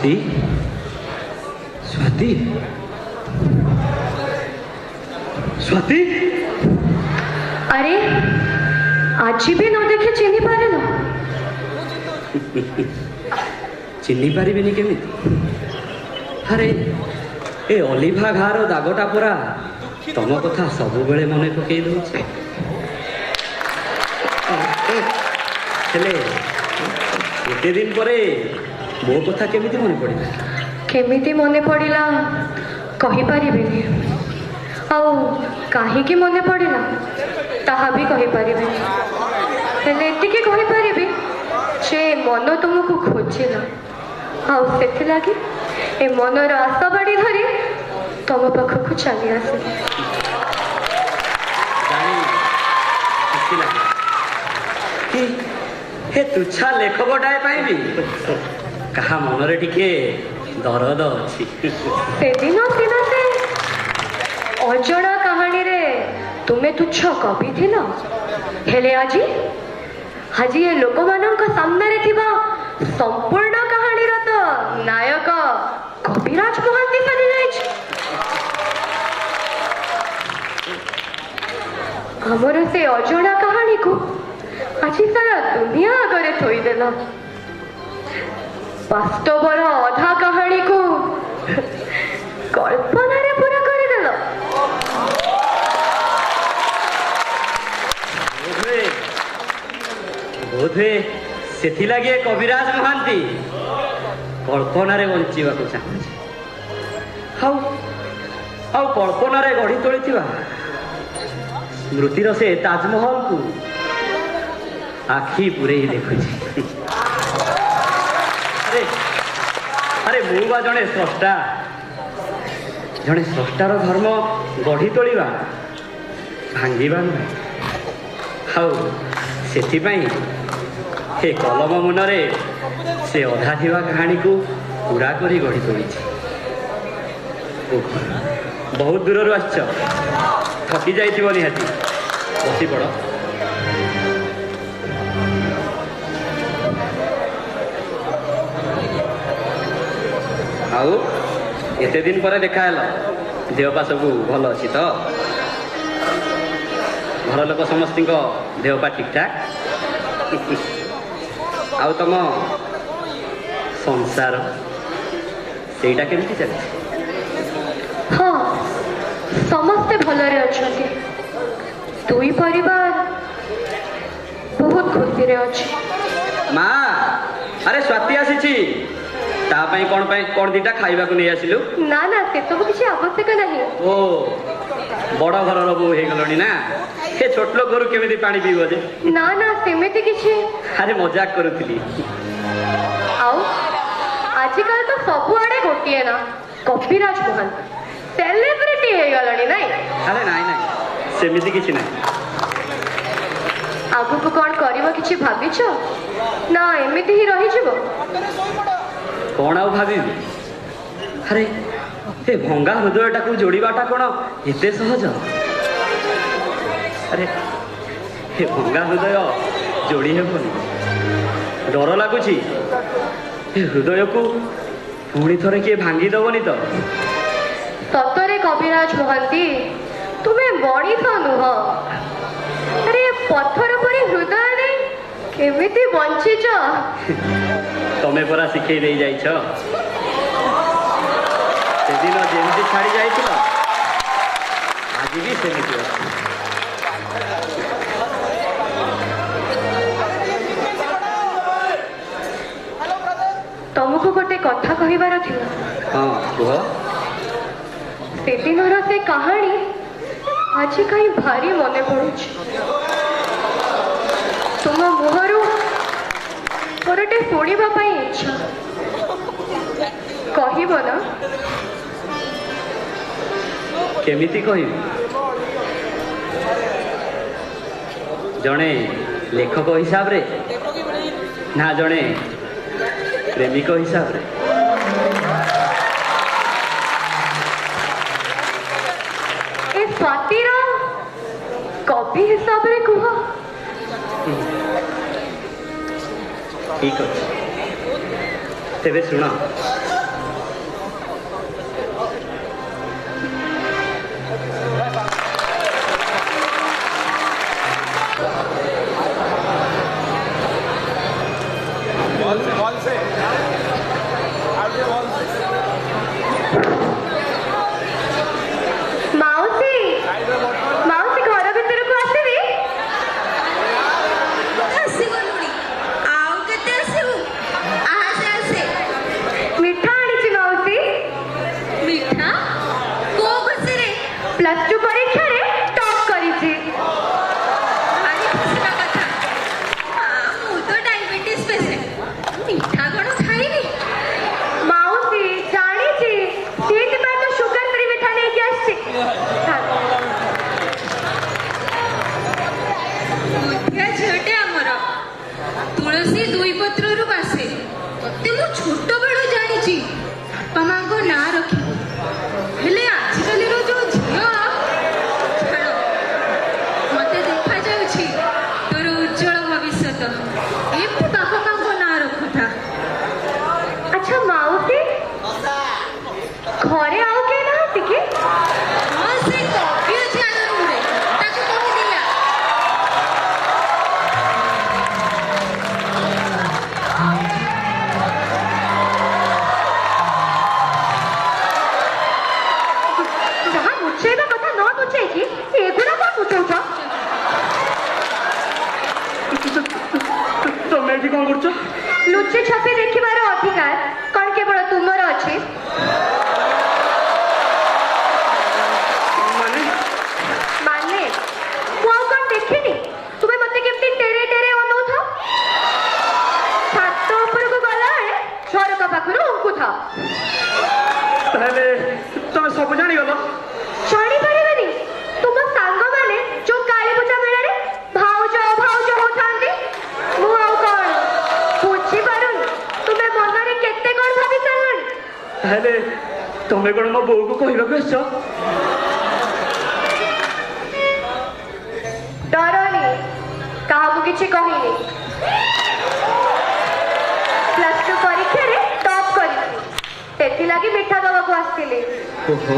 स्वाति स्वाति स्वाति अरे आज भी न देखे चिन्ह पारे ना चिन्ह पारिबिनी केमिति अरे ए अलिभा घार दागटा पूरा तम कथा सब बेले मन पकई दउछे हेले एते दिन परे मो कथा केमिति मन पड़िला केमिति मने पड़िला कहि पारिबिनी आउ काहीकि मने पड़िला ताहा भी कहि पारिबिनी हेले एतिके कहि पारिबी जे मन तुमको खोजिला आउ सेथि लागी ए मनर आशा बाड़ी धरी तुम पाखक चली आसिली हे तुच्छा लेखकटाए पाइबी कहा मनरे टिके दरद अछि से दिन सिना से अजणा कहानी रे तुमे तुच्छ कवि थिला हेले आजी हाजी ये लोक मानक सामने रे थिबा संपूर्ण कहानी रो तो नायक कविराज महांती बनी जाइछ हमर से अजणा कहानी को आज सारा दुनिया आगे थोई देला वास्तवर अधा कहानी को कल्पना रे पूरा कर देला बोधे सेथि लागे कविराज महांती कल्पना रे बंचिबा को चाहूछि हाउ हाउ कल्पना रे गढ़ी तोलिथिबा स्मृतिर से ताजमहल को आखि पूरे देखुछि अरे अरे मुबा जने स्रष्टा जने स्रष्टार धर्म गढ़ी तोलिबा भांगिबा नुहे हाउ सेथिपाई हे कलम मुनरे से अधा थिबा कहानी को पूरा करी गढ़ी तोलिछि बहुत दूर आछछ थकी जाइथिबो निहाती बसी पड़ आउ एते दिन पर देखा है देहपा सब भल अच्छी तो घर लोक समस्त देहपा ठीक ठाक आउ तुम संसार सेटा केमती चलछि हाँ समस्ते भलरे अछंती दुई परिवार बहुत खुशी रे अछि माँ अरे स्वाति आसी तापाई कौन दीटा खाइबा को नहीं आसिलु ना ना से सब किसी आवश्यक नहीं ओ बड़ घर बो हो गलनी ना हे छोट लोक घर केमिति पानी पीबो जे ना ना सेमिति किछि अरे मजाक करूथली आउ आजकल तो सब आड़े गोटिए ना कविराज महांती सेलिब्रिटी हे गलनी नहीं अरे नाई नाई सेमिति किछि नाही आगु को कौन करिवो किछि भाबिछ ना एमिति ही रहि जिवो कौन आउ भावी अरे हे भंगा हृदयटा को जोड़ाटा कौन एते सहज अरे हे भंगा हृदय जोड़ी हेबनी डर लगुच हृदय को पुणी थरे किए भांगी दबनी तो सतरे कविराज महांती तुम्हें मणिष नुह अरे पत्थर परी हृदय नहीं केमिति बंचिच तमे परा शिखई दे जाइछ सेदिन जेमती छाड़ी जाइछ आज भी सेमिति अछि तुमको गोटे कथा कहिबार थिला हां कुह सेदिनर से कहानी आज कहीं भारी मने पड़ुछ तुम मुहरु मोरटे शुणा इच्छा कहब ना केमिति कहि जड़े लेखक हिसाब रे ना जड़े प्रेमिक हिसाब रे ए स्वातिर कवि हिसाब रे कुह ठीक अच्छे तेरे सुना ପରୀକ୍ଷାରେ ଟପ୍ କରିଛି। ଭାରି ଖୁସିର କଥା। ମୁଁ ତ ଡାଇବେଟିସ୍ ପେସେଣ୍ଟ, ମିଠା କ'ଣ ଖାଇବି? ମାଉସୀ ଜାଣିଛି, ସେଇଥିପାଇଁ ତ ସୁଗାର ଫ୍ରି ମିଠା ନେଇକି ଆସିଛି। ବୁଦ୍ଧିଆ ଝିଅଟେ ଆମର। ତୁଳସୀ ଦୁଇ ପତ୍ରରୁ ବାସେ। ତତେ ମୁଁ ଛୋଟବେଳୁ ଜାଣିଛି ବାପା ମାଙ୍କ ନାଁ ରଖିବୁ। ହେଲେ ଆଜିକାଲିର ଯୋଉ ଝିଅ, ଛାଡ଼, ମତେ ଦେଖାଯାଉଛି ତୋର ଉଜ୍ଜଳ ଭବିଷ୍ୟତ ଏମିତି ବାପା ମାଙ୍କ ନାଁ ରଖୁଥା। ଆଚ୍ଛା ମାଉସୀ, ଘରେ ଆଉ କେହି ନାହାନ୍ତି କି? ହଁ, ସେ କବି ଅଛି ଆଗ ରୁମରେ, ତାକୁ କହିଦିଆ। ଯାହା ଲୁଚେଇବା କଥା ନ ଲୁଚେଇକି ଏଗୁଡ଼ା କ'ଣ ଲୁଚଉଛ? ତମେ ଏଠି କ'ଣ କରୁଛ? ଲୁଚି ଛପି ଦେଖିବାର ଅଧିକାର କ'ଣ କେବଳ ତୁମର ଅଛି? ମାନେ ମାନେ ମୁଁ ଆଉ କ'ଣ ଦେଖିନି? ତୁମେ ମତେ କେମିତି ଟେରେ ଟେରେ ଅନଉଥାଅ? ଛାତ ଉପରକୁ ଗଲାବେଳେ ଝରକା ପାଖରୁ ଉଙ୍କୁଥାଅ। ତାହେଲେ ତମେ ସବୁ ଜାଣିଗଲ? ଜାଣିପାରିବେନି? ତୁମ ସାଙ୍ଗମାନେ ଯୋଉ କାଳୀ ପୂଜା ମେଳାରେ ଭାଉଜ ଭାଉଜ ହଉଥାନ୍ତି, ମୁଁ ଆଉ କ'ଣ ବୁଝିପାରୁନି? ତୁମେ ମନରେ କେତେ କ'ଣ ଭାବି ସାରିଲଣି? ତାହେଲେ ତମେ କ'ଣ ମୋ ବୋଉକୁ କହିବାକୁ ଆସିଛ? ଡରନି, କାହାକୁ କିଛି କହିନି। +2 ପରୀକ୍ଷାରେ ଟପ୍ କରିଛି, ସେଥିଲାଗି ମିଠା ଦେବାକୁ ଆସିଥିଲି। ଓହୋ,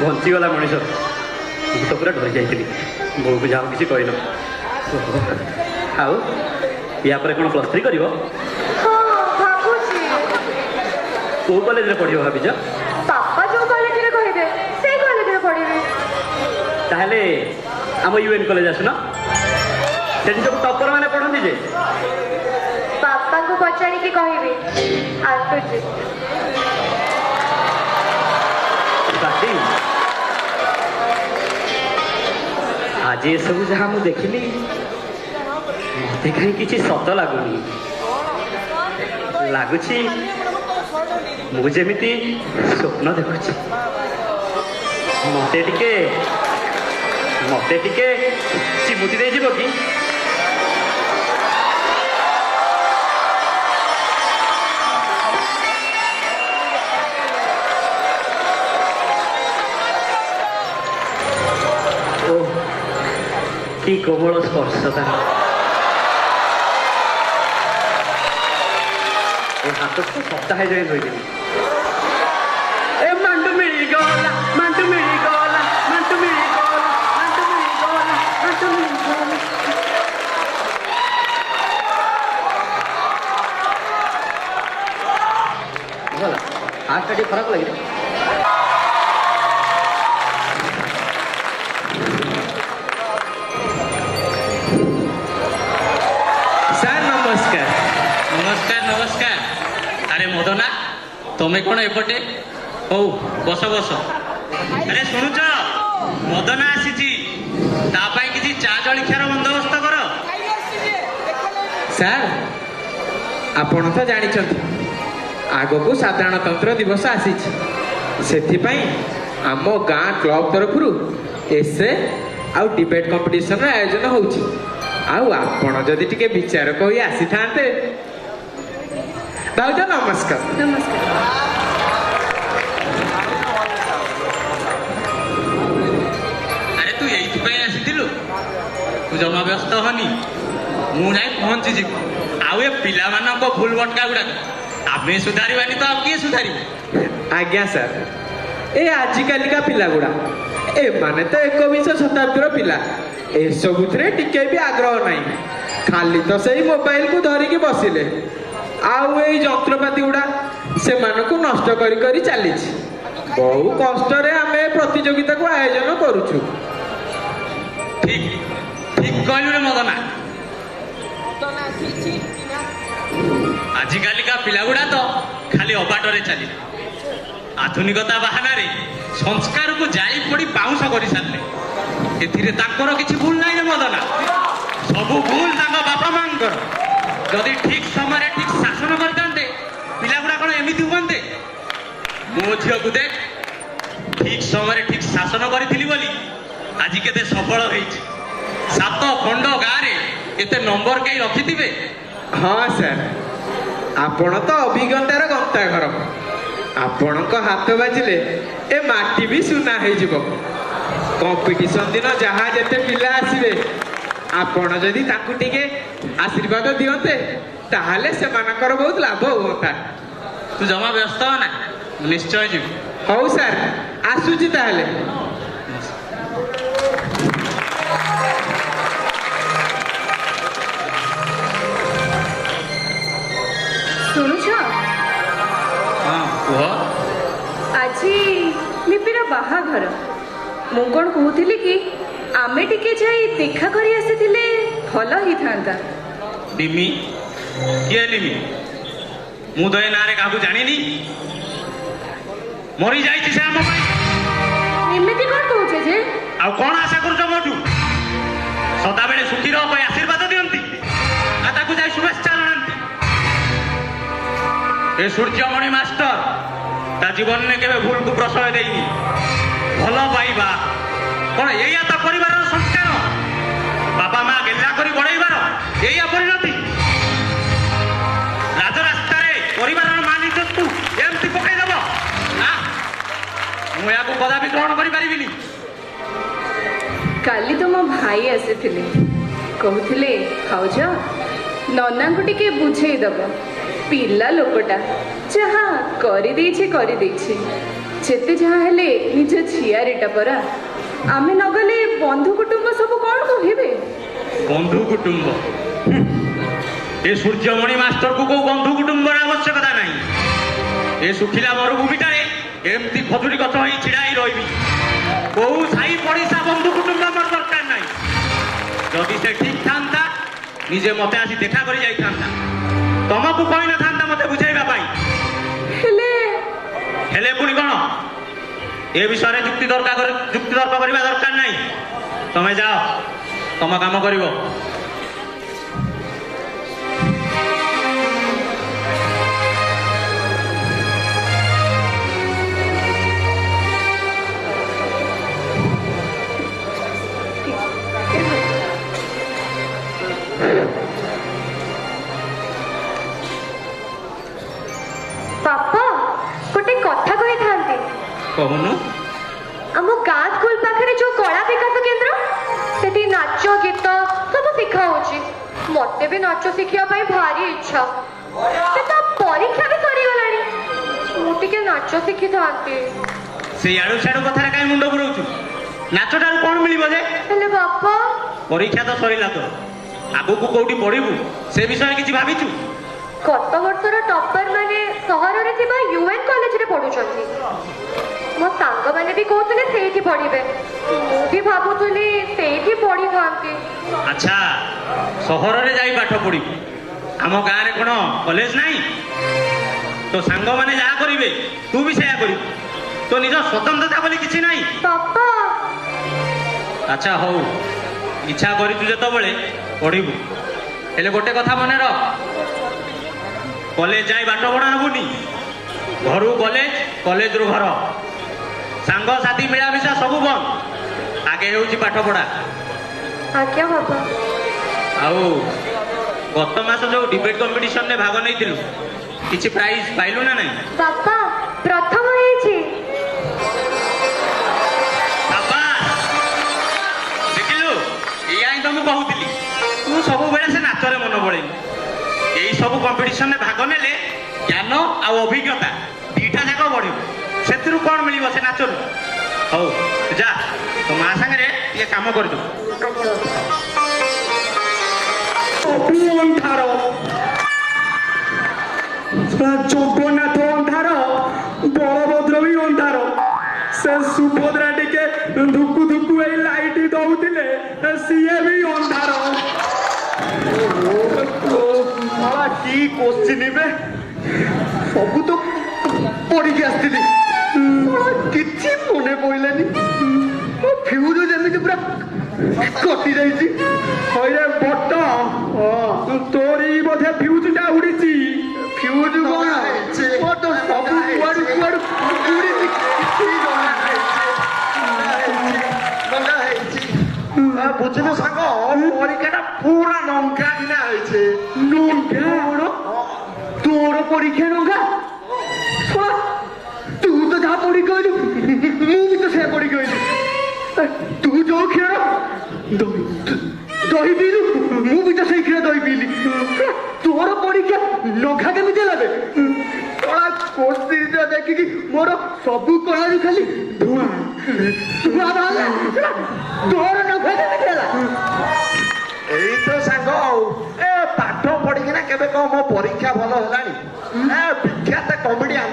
ବଞ୍ଚିଗଲା ମଣିଷ। ମୁଁ ତ ପୁରା ଡରି ଯାଇଥିଲି। ବୋଉକୁ ଯାହା କିଛି କହିଲ। ଓହୋ, ଆଉ ୟା ପରେ କ'ଣ +3 କରିବ? ହଁ, ଭାବୁଛି। କୋଉ କଲେଜରେ ପଢ଼ିବ ଭାବିଛ? ବାପା ଯୋଉ କଲେଜରେ କହିବେ ସେଇ କଲେଜରେ ପଢିବି। ତାହେଲେ ଆମ UN କଲେଜ ଆସୁନ। ସେଠି ସବୁ ଟପର ମାନେ ପଢ଼ନ୍ତି ଯେ। ବାପାଙ୍କୁ ପଚାରିକି କହିବି। ଆସୁଛି। ବାକି ଆଜି ଏସବୁ ଯାହା ମୁଁ ଦେଖିଲି, ମତେ କାହିଁ କିଛି ସତ ଲାଗୁନି। ଲାଗୁଛି ମୁଁ ଯେମିତି ସ୍ୱପ୍ନ ଦେଖୁଛି। ମତେ ଟିକେ ଚିମୁଟି ଦେଇଯିବ କି? কি কোমল স্পর্শ তার। এই হাতକୁ ସପ୍ତାହେ ଯାଏ ଧୋଇଦେଲି। ଏ ମାଣ୍ଡୁ ମିଳିଗଲା, ମାଣ୍ଡୁ ମିଳିଗଲା, ମାଣ୍ଡୁ ମିଳିଗଲା, ମାଣ୍ଡୁ ମିଳିଗଲା, ମାଣ୍ଡୁ ମିଳିଗଲା। ଭଲ, ହାତଟା ଟିକେ ଖରାପ ଲାଗିଲା। ନମସ୍କାର। ଆରେ ମଦନା, ତମେ କ'ଣ ଏପଟେ? ହଉ ବସ ବସ। ଆରେ ଶୁଣୁଛ, ମଦନା ଆସିଛି, ତା ପାଇଁ କିଛି ଚା ଜଳଖିଆର ବନ୍ଦୋବସ୍ତ କର। ସାର୍, ଆପଣ ତ ଜାଣିଛନ୍ତି ଆଗକୁ ସାଧାରଣତନ୍ତ୍ର ଦିବସ ଆସିଛି। ସେଥିପାଇଁ ଆମ ଗାଁ କ୍ଲବ ତରଫରୁ ଏସେ ଆଉ ଡିବେଟ୍ କମ୍ପିଟିସନର ଆୟୋଜନ ହେଉଛି। ଆଉ ଆପଣ ଯଦି ଟିକେ ବିଚାରକ ହୋଇ ଆସିଥାନ୍ତେ। ଭାଉଜ ନମସ୍କାର। ନମସ୍କାର। ଆରେ ତୁ ଏଇଥିପାଇଁ ଆସିଥିଲୁ? ତୁ ଜମା ବ୍ୟସ୍ତ ହନି, ମୁଁ ଯାଇ ପହଞ୍ଚିଯିବି। ଆଉ ଏ ପିଲାମାନଙ୍କ ଭୁଲ ଭଟକା ଗୁଡାକ ଆମେ ସୁଧାରିବାନି ତ ଆଉ କିଏ ସୁଧାରିବ? ଆଜ୍ଞା ସାର୍, ଏ ଆଜିକାଲିକା ପିଲାଗୁଡ଼ା, ଏମାନେ ତ 21ଶ ଶତାବ୍ଦୀର ପିଲା। ଏସବୁଥିରେ ଟିକେ ବି ଆଗ୍ରହ ନାହିଁ। ଖାଲି ତ ସେଇ ମୋବାଇଲକୁ ଧରିକି ବସିଲେ। ଆଉ ଏଇ ଯନ୍ତ୍ରପାତି ଗୁଡ଼ା ସେମାନଙ୍କୁ ନଷ୍ଟ କରି କରି ଚାଲିଛି। ବହୁ କଷ୍ଟରେ ଆମେ ପ୍ରତିଯୋଗିତାକୁ ଆୟୋଜନ କରୁଛୁ। ଠିକ ଠିକ କହିଲୁ ରେ ମଦନା। ଆଜିକାଲିକା ପିଲାଗୁଡ଼ା ତ ଖାଲି ଅବାଟରେ ଚାଲିଲେ। ଆଧୁନିକତା ବାହାନାରେ ସଂସ୍କାରକୁ ଜାଳି ପୋଡ଼ି ପାଉଁଶ କରିସାରିଲେ। ଏଥିରେ ତାଙ୍କର କିଛି ଭୁଲ ନାହିଁ ରେ ମଦନା, ସବୁ ଭୁଲ ତାଙ୍କ ବାପା ମାଙ୍କର। ଯଦି ଠିକ ସମୟରେ ଠିକ ଶାସନ କରିଥାନ୍ତେ ପିଲାଗୁଡ଼ା କ'ଣ ଏମିତି ହୁଅନ୍ତେ? ମୋ ଝିଅକୁ ଦେଖ, ଠିକ ସମୟରେ ଠିକ ଶାସନ କରିଥିଲି ବୋଲି ଆଜି କେତେ ସଫଳ ହେଇଛି। 7 ଖଣ୍ଡ ଗାଁରେ କେତେ ନମ୍ବର କେହି ରଖିଥିବେ। ହଁ ସାର୍, ଆପଣ ତ ଅଭିଜ୍ଞତାର ଗନ୍ତାଘର। ଆପଣଙ୍କ ହାତ ବାଜିଲେ ଏ ମାଟି ବି ସୁନା ହେଇଯିବ। କମ୍ପିଟିସନ ଦିନ ଯାହା ଯେତେ ପିଲା ଆସିବେ, ଆପଣ ଯଦି ତାଙ୍କୁ ଟିକେ ଆଶୀର୍ବାଦ ଦିଅନ୍ତେ ତାହେଲେ ସେମାନଙ୍କର ବହୁତ ଲାଭ ହୁଅନ୍ତା। ତୁ ଜମା ବ୍ୟସ୍ତ ହ ନା, ମୁଁ ନିଶ୍ଚୟ ଯିବି। ହଉ ସାର୍, ଆସୁଛି ତାହେଲେ। ଶୁଣୁଛ, ହଁ କୁହ। ଆଜି ଲିପିର ବାହାଘର। ମୁଁ କ'ଣ କହୁଥିଲି କି ଆମେ ଟିକେ ଯାଇ ଦେଖା କରି ଆସିଥିଲେ ଭଲ ହେଇଥାନ୍ତା। ଲିମି? କିଏ ଲିମି? ମୁଁ ତ ଏ ନାଁରେ କାହାକୁ ଜାଣିନି। ମରି ଯାଇଛି ସେ ଆମ ପାଇଁ। ଏମିତି କ'ଣ କହୁଛ ଯେ? ଆଉ କ'ଣ ଆଶା କରୁଛ ମୋଠୁ? ସଦାବେଳେ ସୁଖୀ ରହ ପାଇଁ ଆଶୀର୍ବାଦ ଦିଅନ୍ତି, ଆଉ ତାକୁ ଯାଇ ଶୁଭେଚ୍ଛା ଜଣାନ୍ତି। ଏ ସୂର୍ଯ୍ୟମଣି ମାଷ୍ଟର ତା ଜୀବନରେ କେବେ ଭୁଲକୁ ପ୍ରଶ୍ରୟ ଦେଇନି। ଭଲ ପାଇବା କ'ଣ ଏଇଆ ତା ପରିବାରର ସଂସ୍କାର? ବାପା ମା ଗେହ୍ଲା କରି ବଢ଼େଇବାର ଏଇଆ ପରିଣତି? ରାଜରାସ୍ତାରେ ପରିବାରର ମାନ ଇଜ୍ଜତକୁ ଏମିତି ପକେଇଦେବ ନା? ମୁଁ ଏହାକୁ କଦାପି ଗ୍ରହଣ କରିପାରିବିନି। କାଲି ତ ମୋ ଭାଇ ଆସିଥିଲେ, କହୁଥିଲେ ଭାଉଜ ନନାଙ୍କୁ ଟିକେ ବୁଝେଇଦବ। ପିଲା ଲୋକଟା ଯାହା କରିଦେଇଛି କରିଦେଇଛି, ଯେତେ ଯାହା ହେଲେ ନିଜ ଝିଆରୀଟା ପରା। ଆମେ ନଗଲେ ବନ୍ଧୁ କୁଟୁମ୍ବ ସବୁ କ'ଣ କହିବେ? ବନ୍ଧୁ କୁଟୁମ୍ବ? ଏ ସୂର୍ଯ୍ୟମଣି ମାଷ୍ଟରକୁ କୋଉ ବନ୍ଧୁ କୁଟୁମ୍ବର ଆବଶ୍ୟକତା ନାହିଁ। ଏ ଶୁଖିଲା ମରୁଭୂମିଟାରେ ଏମିତି ଖଜୁରୀ ଗଛ ହୋଇ ଛିଡ଼ା ହେଇ ରହିବି। କୋଉ ସାହି ପଡ଼ିଶା ବନ୍ଧୁ କୁଟୁମ୍ବ ମୋର ଦରକାର ନାହିଁ। ଯଦି ସେ ଠିକ ଥାନ୍ତା ନିଜେ ମତେ ଆସି ଦେଖା କରି ଯାଇଥାନ୍ତା, ତମକୁ କହିନଥାନ୍ତା ମତେ ବୁଝେଇବା ପାଇଁ। ହେଲେ ପୁଣି କ'ଣ? ଏ ବିଷୟରେ ଯୁକ୍ତିତର୍କ କରିବା ଦରକାର ନାହିଁ। ତମେ ଯାଅ, ତମ କାମ କରିବ। ବାପା, ଗୋଟେ କଥା କହିଥାନ୍ତି। କହୁନୁ। ଆମ ଗାଁ ସ୍କୁଲ ପାଖରେ ଯୋଉ କଳା ବିକାଶ କେନ୍ଦ୍ର, ସେଠି ନାଚ ଗୀତ ସବୁ ଶିଖା ହଉଛି। ମତେ ବି ନାଚ ଶିଖିବା ପାଇଁ ଭାରି ଇଚ୍ଛା। ସେ ତ ପରୀକ୍ଷା ବି ସରିଗଲାଣି। ମୁଁ ଟିକେ ନାଚ ଶିଖିଥାନ୍ତି। ସେଇ ଆଡୁ ସିଆଡୁ କଥାରେ କାହିଁ ମୁଣ୍ଡ ପୁରଉଛୁ? ନାଚଟାରୁ କ'ଣ ମିଳିବ ଯେ? ହେଲେ ବାପା, ପରୀକ୍ଷା ତ ସରିଲା ତ, ଆଗକୁ କୋଉଠି ପଢିବୁ ସେ ବିଷୟରେ କିଛି ଭାବିଛୁ? ଗତ ବର୍ଷର ଟପର ମାନେ ସହରରେ ଥିବା UN କଲେଜରେ ପଢୁଛନ୍ତି। ମୋ ସାଙ୍ଗମାନେ ବି କହୁଥିଲେ ସେଇଠି ପଢିବେ। ମୁଁ ବି ଭାବୁଥିଲି ସେଇଠି ପଢିଥାନ୍ତି। ଆଚ୍ଛା, ସହରରେ ଯାଇ ପାଠ ପଢିବୁ? ଆମ ଗାଁରେ କ'ଣ କଲେଜ ନାହିଁ? ତୋ ସାଙ୍ଗମାନେ ଯାହା କରିବେ ତୁ ବି ସେଇଆ କରିବୁ। ତୋ ନିଜ ସ୍ୱତନ୍ତ୍ରତା ବୋଲି କିଛି ନାହିଁ। ବାପା, ଆଚ୍ଛା ହଉ, ଇଚ୍ଛା କରିଛୁ ଯେତେବେଳେ ପଢିବୁ। ହେଲେ ଗୋଟେ କଥା ମନେ ରଖ, କଲେଜ ଯାଇ ବାଟ ବଣା ହବୁନି। ଘରୁ କଲେଜ, କଲେଜରୁ ଘର। ସାଙ୍ଗସାଥି ମିଳାମିଶା ସବୁ ବନ୍ଦ। ଆଗେ ହେଉଛି ପାଠ ପଢା। ଆଜ୍ଞା ବାପା। ଆଉ ଗତ ମାସ ଯୋଉ ଡିବେଟ୍ କମ୍ପିଟିସନରେ ଭାଗ ନେଇଥିଲୁ, କିଛି ପ୍ରାଇଜ ପାଇଲୁ ନା ନାହିଁ? ବାପା, ପ୍ରଥମ ହେଇଛି। ସାବାସ୍! ଦେଖିଲୁ, ଏଇଆ ହିଁ ତ ମୁଁ କହୁଥିଲି। ତୁ ସବୁବେଳେ ସେ ନାଚରେ ମନ ବଳେଇବୁ। ଏଇ ସବୁ କମ୍ପିଟିସନରେ ଭାଗ ନେଲେ ଜ୍ଞାନ ଆଉ ଅଭିଜ୍ଞତା ଦିଟା ଯାକ ବଢିବ। ସେଥିରୁ କ'ଣ ମିଳିବ ସେ ନାଚରୁ? ହଉ ଯା, ତୋ ମା ସାଙ୍ଗରେ ଟିକେ କାମ କରିଦବୁ। ଅନ୍ଧାର, ଜଗନ୍ନାଥ ଅନ୍ଧାର, ବଳଭଦ୍ର ବି ଅନ୍ଧାର। ସେ ସୁଭଦ୍ରା ଟିକେ ଧୁକୁ ଧୁକୁ ଏଇ ଲାଇଟ୍ ଦଉଥିଲେ, ସିଏ ବି ଅନ୍ଧାର। କି କୋଶ୍ଚିନ୍ ବେ, ସବୁ ତ ପଢିକି ଆସିଥିଲି, କିଛି ମନେ କହିଲେନି ମୋ ଫ୍ୟୁଜ ଯେମିତି ପୁରା କଟି ଯାଇଛି। ହଇରେ ବଟ ତୋରି ବୋଧେ ଫ୍ୟୁଜଟା ଉଡ଼ିଛି। ଫ୍ୟୁଜ କଣ ମୋର ତ ସବୁ କୁଆଡୁ କୁଆଡୁ ଉଡିଛି। ବୁଝିଲୁ ସାଙ୍ଗ ପରୀକ୍ଷାଟା ପୁରା ନଙ୍କା କିନା ହେଇଛି। ତୋର ପରୀକ୍ଷା ନଙ୍ଗା? ତୁ ତ ଯାହା ପଢି କହିଲୁ ମୁଁ ବି ତ ସେୟା ପଢି କହିଲି। ତୁ ଯୋଉ କ୍ଷୀର ଦହି ପିଇଲୁ ମୁଁ ବି ତ ସେଇ କ୍ଷୀର ଦହି ପିଇଲି। ତୋର ପରୀକ୍ଷା ନଘା କେମିତି ହେଲା ବେ? କଳା କୋଶ୍ଚିନ୍ ଦେଖିକି ମୋର ସବୁ କଳାରୁ ଖାଲି ଧୂଆଁ ବାହାରିଲା। ତୋର ନଘା କେମିତି ହେଲା? ଏଇ ତ ସାଙ୍ଗ ଆଉ ଏ ପାଠ ପଢିକିନା କେବେ କଣ ମୋ ପରୀକ୍ଷା ଭଲ ହେଲାଣି? ବିଖ୍ୟାତ କମେଡିଆନ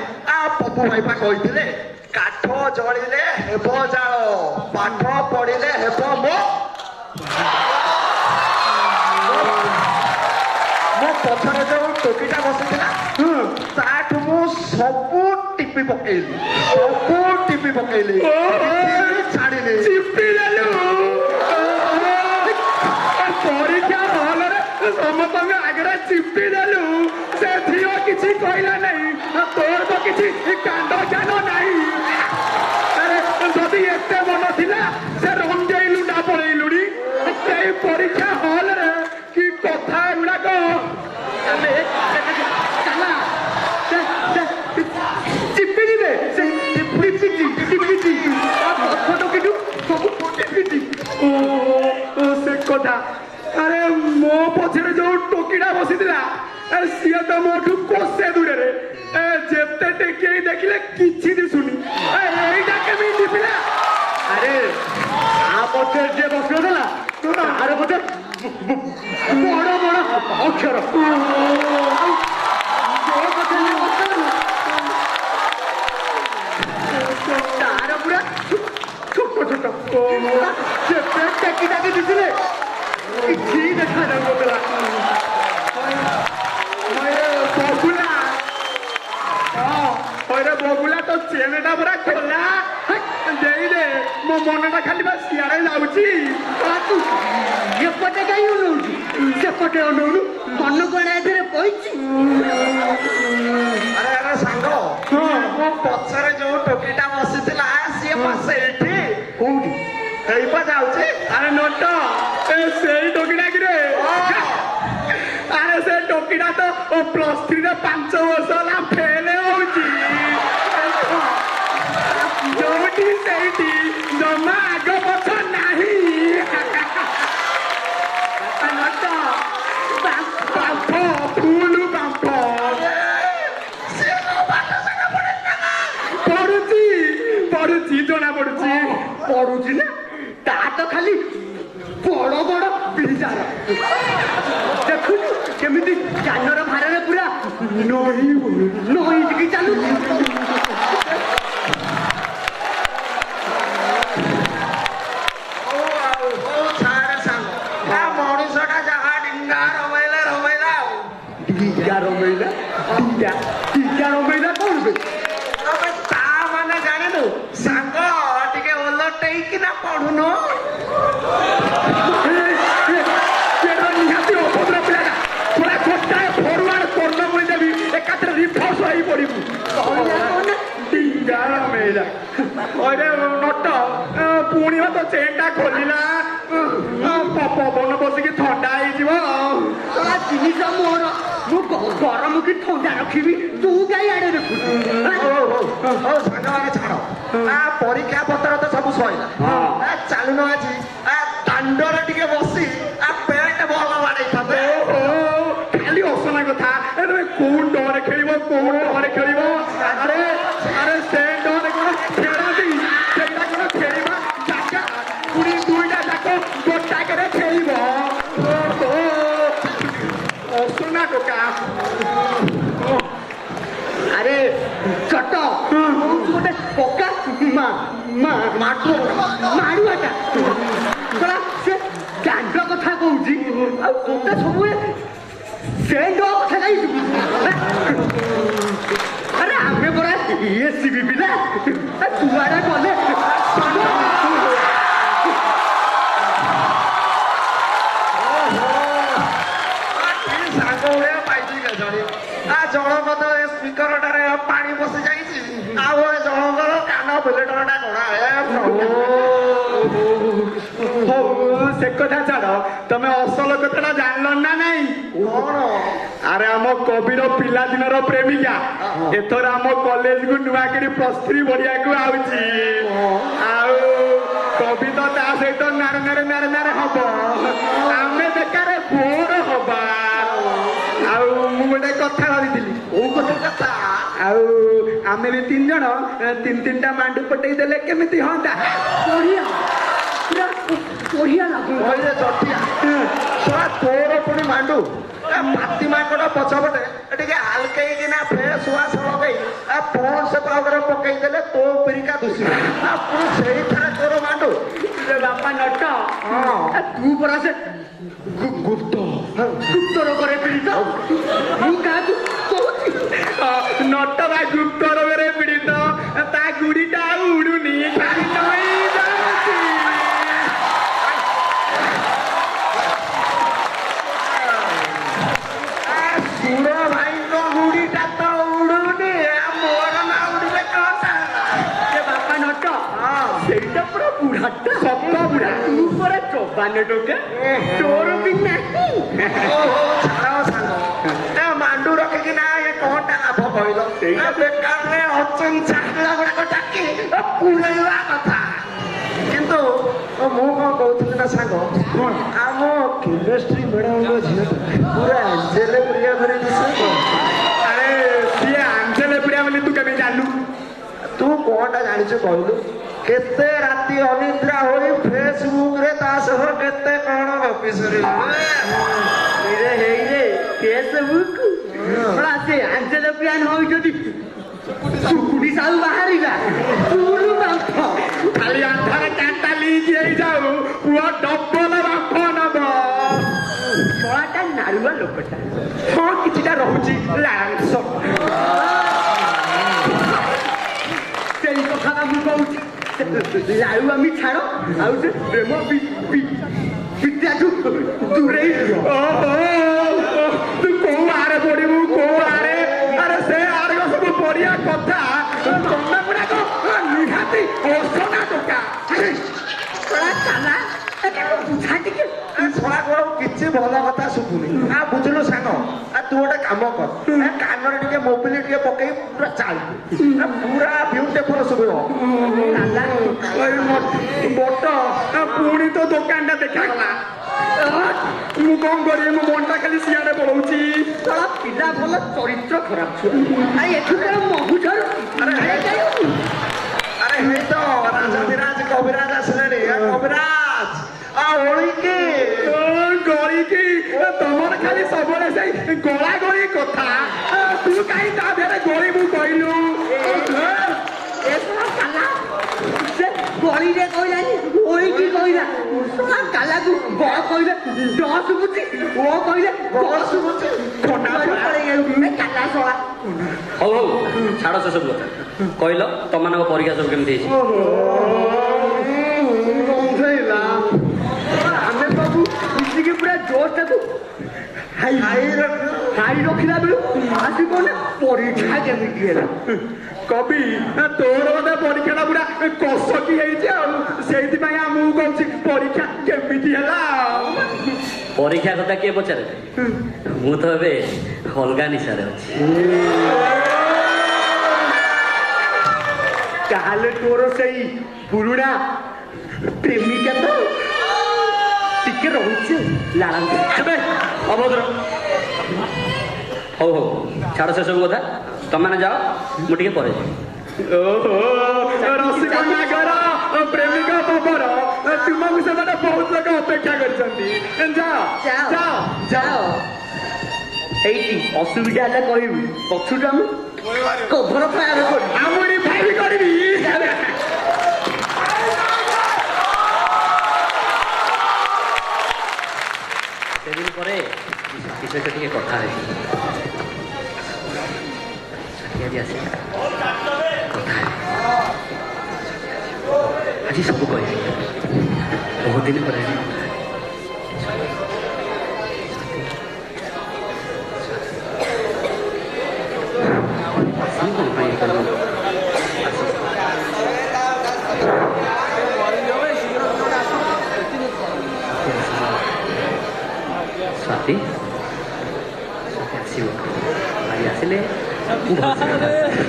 ପପୁ ଭାଇପା କହିଥିଲେ କାଠ ଜଳିଲେ ହେବ ଜାଳ, ପାଠ ପଢିଲେ ହେବ ମୋ ପଛରେ ଯୋଉ ଟୋକିଟା ବସିଥିଲା ତାଠୁ ମୁଁ ସବୁ ଟିପି ପକେଇଲି ଛାଡ଼ିଲି। ପରୀକ୍ଷା ହଲରେ ସମସ୍ତଙ୍କ ଆଗରେ ଚିପି ଦେଲୁ, ସେ ଝିଅ କିଛି କହିଲା ନାହିଁ। ତୋର ତ କିଛି କାଣ୍ଡ ଜ୍ଞାନ ନାହିଁ। ଆରେ ଯଦି ଏତେ ମନ ଥିଲା ସେ ରଙ୍ଗେଇଲୁ ନା ପଳେଇଲୁଣି ସେଇ ପରୀକ୍ଷା ହଲରେ। କି କଥା ଏଗୁଡାକ? ଚିପିଯିବେ ସେ କଥା। ଆରେ ମୋ ପଛରେ ଯୋଉ ଟୋକିଟା ବସିଥିଲା ସିଏ ତ ମୋଠୁ କୋଷେ ଦୂରରେ। ଯେତେ ଟେକି ଦେଖିଲେ କିଛି ଦିଶୁନି। ଏଇଟା କେମିତି ପିଲା? ଆରେ ଆ ପଛରେ ଯିଏ ବସିଥିଲା ତାର ବୋଧେ ବଡ ବଡ ଅକ୍ଷର। ତାର ପୁରା ଛୋଟ ଛୋଟ। ଯେତେ ଟେକି ଟାକି ଦିଥିଲେ କିଛି ଦେଖାଯାଉନଥିଲା। ବଗୁଲା ତ ଚେନଟା ପୁରା ଖୋଲା। ଦେଇଦେ, ମୋ ମନଟା ଖାଲି ବା ସିଆଡେ ଯାଉଛି। ଏପଟେ କାହିଁ ଅନଉଛୁ? ସେପଟେ ଅନଉନୁ। ମନ କଣ ଏଥିରେ ପଇଛି? ଆରେ ସାଙ୍ଗ ମୋ ପଛରେ ଯୋଉ ଟୋକିଟା ବସିଥିଲା ସିଏ ପାଶେ ଏଠି କୋଉଠି ହେଇପା ଯାଉଛି। ଆରେ ନଟ ସେଇ ଟୋକିଟା କିରେ? ଆରେ ସେ ଟୋକିଟା ତ +3ରେ 5 ବର୍ଷ ହେଲା ଫେଲ ହଉଛି। ଯୋଉଠି ସେଇଠି ଜମା ଆଗ ପଛ ନାହିଁ। ଫୁଲ ବାମ୍ଫ ପଢୁଛି ଜଣା ପଡୁଛି। ପଢୁଛି ନା? ତା ତ ଖାଲି ବଡ ବଡ ବିଚାର। ଦେଖୁଛୁ କେମିତି ଯାନର ଭାରରେ ପୁରା ନଈ ଟିକେ ଚାଲୁଛି। ମଣିଷଟା ଯାହା ଡିଙ୍ଗା ରମେଇଲା ଆଉ ଡିଙ୍ଗା ରମେଇଲା କଣ ବେ? ତା ମାନେ ଜାଣିନୁ ସାଙ୍ଗ ଟିକେ ଓଲଟେଇକିନା ପଢୁନୁ। ନିହାତି ଅଭଦ୍ର ପିଲାଟା ପୁରା ଗୋଟାଏ ଫରୱାର୍ଡ କର୍ଣ୍ଣ ଦେବି ଏକାଥରେ ରିଭର୍ସ ହେଇ ପଡିବୁ। ନଟ ପୁଣି ତ ଚେନ୍ଟା ଖୋଲିଲା। ପବନ ବସିକି ଥଣ୍ଡା ହେଇଯିବ। ଜିନିଷ ମୋର ମୁଁ ଗରମ କି ଥଣ୍ଡା ରଖିବି ତୁ କାହିଁ ଆଡେ ଦେଖୁଛୁ? ସାଙ୍ଗମାନେ ଛାଡ ପରୀକ୍ଷା ପତ୍ର ତ ସବୁ ସଇଲା। ଚାଲୁନ ଆଜି ଦାଣ୍ଡରେ ଟିକେ ବସି ପେଟ ଭଲ ବାଡେଇଥାନ୍ତେ। ଖାଲି ଅସନା କଥା। ତମେ କୋଉ ଡରେ ଖେଳିବ କୋଉ ଡରେ ଖେଳିବ? ଆରେ ସେ ଡରେ କଣ ଖେଳନ୍ତି? ସେଇଟା କଣ ଖେଳିବା ଜାଗା? ପୁଣି ଦୁଇଟା ଯାକ ଗୋଟାକରେ ଖେଳିବ। ଅସନା ଟୋକା। ଆରେ ଚଟ ଗୋଟେ ପକା ମାଡୁଆଟା ସେ ଦାଣ୍ଡ କଥା କହୁଛି ଆଉ ତୋତେ ସବୁବେଳେ ସେ କଥା କାହିଁ ଶୁଭୁଛି? ଆରେ ଆମେ ପରା ପିଲା କୁଆଡେ ଗଲେ ଜଳକତ ଏ ସ୍ପିକରଟାରେ ପାଣି ପଶି ଯାଇଛି ଆଉ ଏ ଜଳକର କାନ ଫିଲେଟରଟା କଣା ହଉ ସେ କଥା ଛାଡ ତମେ ଅସଲ କଥାଟା ଜାଣିଲ ନା ନାଇଁ କଣ ଆରେ ଆମ କବିର ପିଲାଦିନର ପ୍ରେମିକା ଏଥର ଆମ କଲେଜକୁ ନୂଆକିରି +3 ପଢିବାକୁ ଆଉଛି ଆଉ କବି ତ ତା ସହିତ ନାରେ ହବ ଆମେ ବେକାର ବୋର ହବା ଆଉ ମୁଁ ଗୋଟେ କଥା ଭାବିଥିଲି କୋଉ କଥା ଆଉ ଆମେ ବି 3 ଜଣ 3-3ଟା ମାଣ୍ଡୁ ପଟେଇ ଦେଲେ କେମିତି ହଅନ୍ତା ବଢିଆ ପୁରା ବଢିଆ ଲାଗୁଛି କହିଲେ ଚଟିଆ ଶଳା ତୋର ପୁଣି ମାଣ୍ଡୁ ଏ ମାଟି ମାଙ୍କଡ ପଛପଟେ ଟିକେ ହାଲକେଇକିନା ଫ୍ରେଶ ୱାଶ ଲଗେଇ ପଣସ ପାଉଡର ପକେଇ ଦେଲେ ତୋ ପିରିକା ଦୂଷିବ ପୁଣି ସେଇଥିରେ ତୋର ମାଣ୍ଡୁ ବାପା ନଟ ତୁ ପରା ସେ ଗୁପ୍ତ ରୋଗରେ ପୀଡ଼ିତ ମୁଁ କାହାକୁ କହୁଛି ନଟ ବା ଗୁପ୍ତ ରୋଗରେ ପୀଡ଼ିତ ତା ଗୁଡିଟା ଆଉ ଉଡୁନି ଖାଲି ନଈ ଯାଉଛି ସୁର ଭାଇଙ୍କ ଗୁଡିଟା ତ ଉଡୁନି ମୋର ନା ଉଡିବେ କଣ ବାପା ନଟ ସେଇଟା ପୁରା ବୁଢାଟା ସତ ବୁଢା ତୁ ପରା ଚବାନେ ଟୋକେ ତୋର ବି ନାହିଁ ଛାଡ଼ ସାଙ୍ଗ ଏ ମାଣ୍ଡୁ ରଖିକିନା ଏ କଣଟା ଲାଭ କହିଲ ସେଇଟା ବେକାରରେ ଅଚଞ୍ଚା ଗୁଡାକ ଡାକି ପୁରେଇବା କଥା କିନ୍ତୁ ମୁଁ କଣ କହୁଥିଲି ନା ସାଙ୍ଗ ଆମ କେମିଷ୍ଟ୍ରି ମ୍ୟାଡାମଙ୍କ ଝିଅ ପୁରା ଆଞ୍ଜେଲେ ପୁରିଆ ଭରି ଦିଶେ ଆରେ ସିଏ ଆଞ୍ଜେଲେ ପୁରିଆ ବୋଲି ତୁ କେମିତି ଜାଣିଲୁ ତୁ କଣଟା ଜାଣିଛୁ କହିଲୁ କେତେ ରାତି ଅନିଦ୍ରା ହୋଇ ଫେସବୁକରେ ତା ସହ କେତେ କଣ ଗପି ସରିଲା ହେଇରେ ଫେସବୁକ୍ ସେ ଆଞ୍ଜେଲେ ପ୍ରିୟାନ ହଉଛନ୍ତି ସୁକୁଟି ସାଉ ବାହାରିଲା ଖାଲି ଆଧାର କାର୍ଡଟା ଲିଙ୍କ୍ ହେଇଯାଉ ପୁଅ ଡବଲ ବାମ୍ଫ ନବ କଳାଟା ନାଳୁଆ ଲୋକଟା ହଁ କିଛିଟା ରହୁଛି ଲାଂସ ସେଇ କଥାଟା ମୁଁ କହୁଛି ଲାଳୁ ଆମେ ଛାଡ଼ ଆଉ ସେ ପ୍ରେମ ବିଦ୍ୟାଠୁ ଦୂରେଇ ତୁ କୋଉ ଆରେ ପଢିବୁ କୋଉ ଆରେ ଆରେ ସେ ଆରେ ସବୁ ପଢିବା କଥା ତମେ ଗୁଡାକ ନିହାତି ଅସନା ଟୋକା ବୁଝା ଟିକେ ଛଡ଼ା କଣ କିଛି ଭଲ କଥା ଶୁଭୁନି ବୁଝିଲୁ ସାଙ୍ଗ ତୁ ଗୋଟେ କାମ କର କାନରେ ଟିକେ ମୋବିଲ ଟିକେ ପକେଇ ପୁରା ଚାଲ ପୁରା ବିୟୁଟିଫୁଲ ଶୁଭିବ ବଟ ପୁଣି ତ ଦୋକାନଟା ଦେଖାଗଲା ମୁଁ କଣ କରିବି ମୋ ମନଟା ଖାଲି ସିଆଡେ ପଳଉଛି ପିଲା ଭଲ ଚରିତ୍ର ଖରାପ ଛୁଆ ଏଠୁ କଣ ମହୁଝର ଆରେ ହେଇ ତ ରାଜାଧିରାଜ କବିରାଜ ଆସିଲେଣି କବିରାଜ ଓଳିକି ଗଳିକି ତମର ଖାଲି ସବୁବେଳେ ସେଇ ଗଳା ଗଳି କଥା ତୁ କାହିଁ ତା ଦେହରେ ଗଳିବୁ କହିଲୁ ଗଳିରେ କହିଲାନି ଓଳିକି କହିଲା କାଲାକୁ ଗ କହିଲେ ଡ ଶୁଭୁଛି ଓ କହିଲେ ଗ ଶୁଭୁଛି କାଲା ଶଳା ହଉ ହଉ ଛାଡ଼ ସେସବୁ କଥା କହିଲ ତମମାନଙ୍କ ପରୀକ୍ଷା ସବୁ କେମିତି ହେଇଛି ଆମେ ସବୁ ମିଶିକି ପୁରା ଜୋରଟାକୁ ହାଇ ରଖିଲା ବେଳକୁ ଆସି କଣ ପରୀକ୍ଷା କେମିତି ହେଲା କବି ତୋର ବୋଧେ ପରୀକ୍ଷାଟା ପୁରା କଷକି ହେଇଛି ଆଉ ସେଇଥିପାଇଁ ଆମକୁ କହୁଛି ପରୀକ୍ଷା କେମିତି ହେଲା ପରୀକ୍ଷା କଥା କିଏ ପଚାରେ ମୁଁ ତ ଏବେ ଅଲଗା ନିଶାରେ ଅଛି ତାହେଲେ ତୋର ସେଇ ପୁରୁଣା ପ୍ରେମିକା ତ ଟିକେ ରହୁଛି ଏବେ ଅଭଦ୍ର ହଉ ହଉ ଛାଡ଼ ସେସବୁ କଥା ତମମାନେ ଯାଅ ମୁଁ ଟିକେ ପରେ ଯିବି ଓହୋ ରସିକ ନାଗର ପ୍ରେମିକା ପବର ତୁମକୁ ସେମାନେ ବହୁତ ଲୋକ ଅପେକ୍ଷା କରିଛନ୍ତି ଯାଅ ଯାଅ ଯାଅ ଏଇଠି ଅସୁବିଧା ହେଲେ କହିବୁ ପଛୁଟା ମୁଁ କଭର ଫାୟାର କରିବି ଆମରି ଫାଇଲ କରିବି ସେଦିନ ପରେ ସାଥୀ ସହିତ ଟିକେ କଥା ହେଇଛି ଆଜି ଆସି କଥା ଆଜି ସବୁ କହିବି ବହୁତ ଦିନ ପରେ ସ୍ୱାତି ଆସିବ ଭାଇ ଆସିଲେ ମୁଁ ଭଲସେ କଥା ହେବି।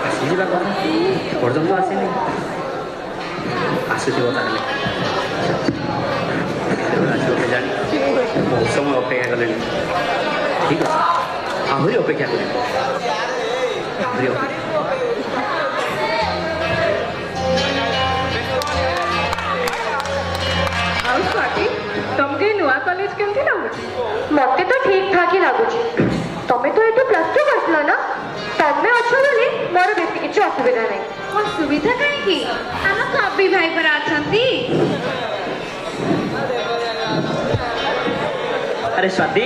ଆସିଯିବା କଥା ପର୍ଯ୍ୟନ୍ତ ଆସିନି ଆସୁଥିବ ତାହେଲେ କେତେବେଳେ ଆସିବ କେଜାଣି ବହୁତ ସମୟ ଅପେକ୍ଷା କଲେଣି ଠିକ୍ ଅଛି ଆହୁରି ଅପେକ୍ଷା କରିବି ଆହୁରି ଅପେକ୍ଷା ଆଉ ସ୍ୱାତି ତମକୁ ଏ ନୂଆ କଲେଜ କେମିତି ଲାଗୁଛି? ମତେ ତ ଠିକ୍ ଠାକ୍ ହିଁ ଲାଗୁଛି। ତମେ ତ ଏଠୁ ପ୍ଲସ୍ ଟୁ କରିଥିଲ ନା? ତମେ ଅଛ ବୋଲି ମୋର ବେଶୀ କିଛି ଅସୁବିଧା ନାହିଁ। ଅସୁବିଧା କାହିଁକି? ଆମ କବି ଭାଇ ପରା ଅଛନ୍ତି। ଆରେ ସ୍ୱାତି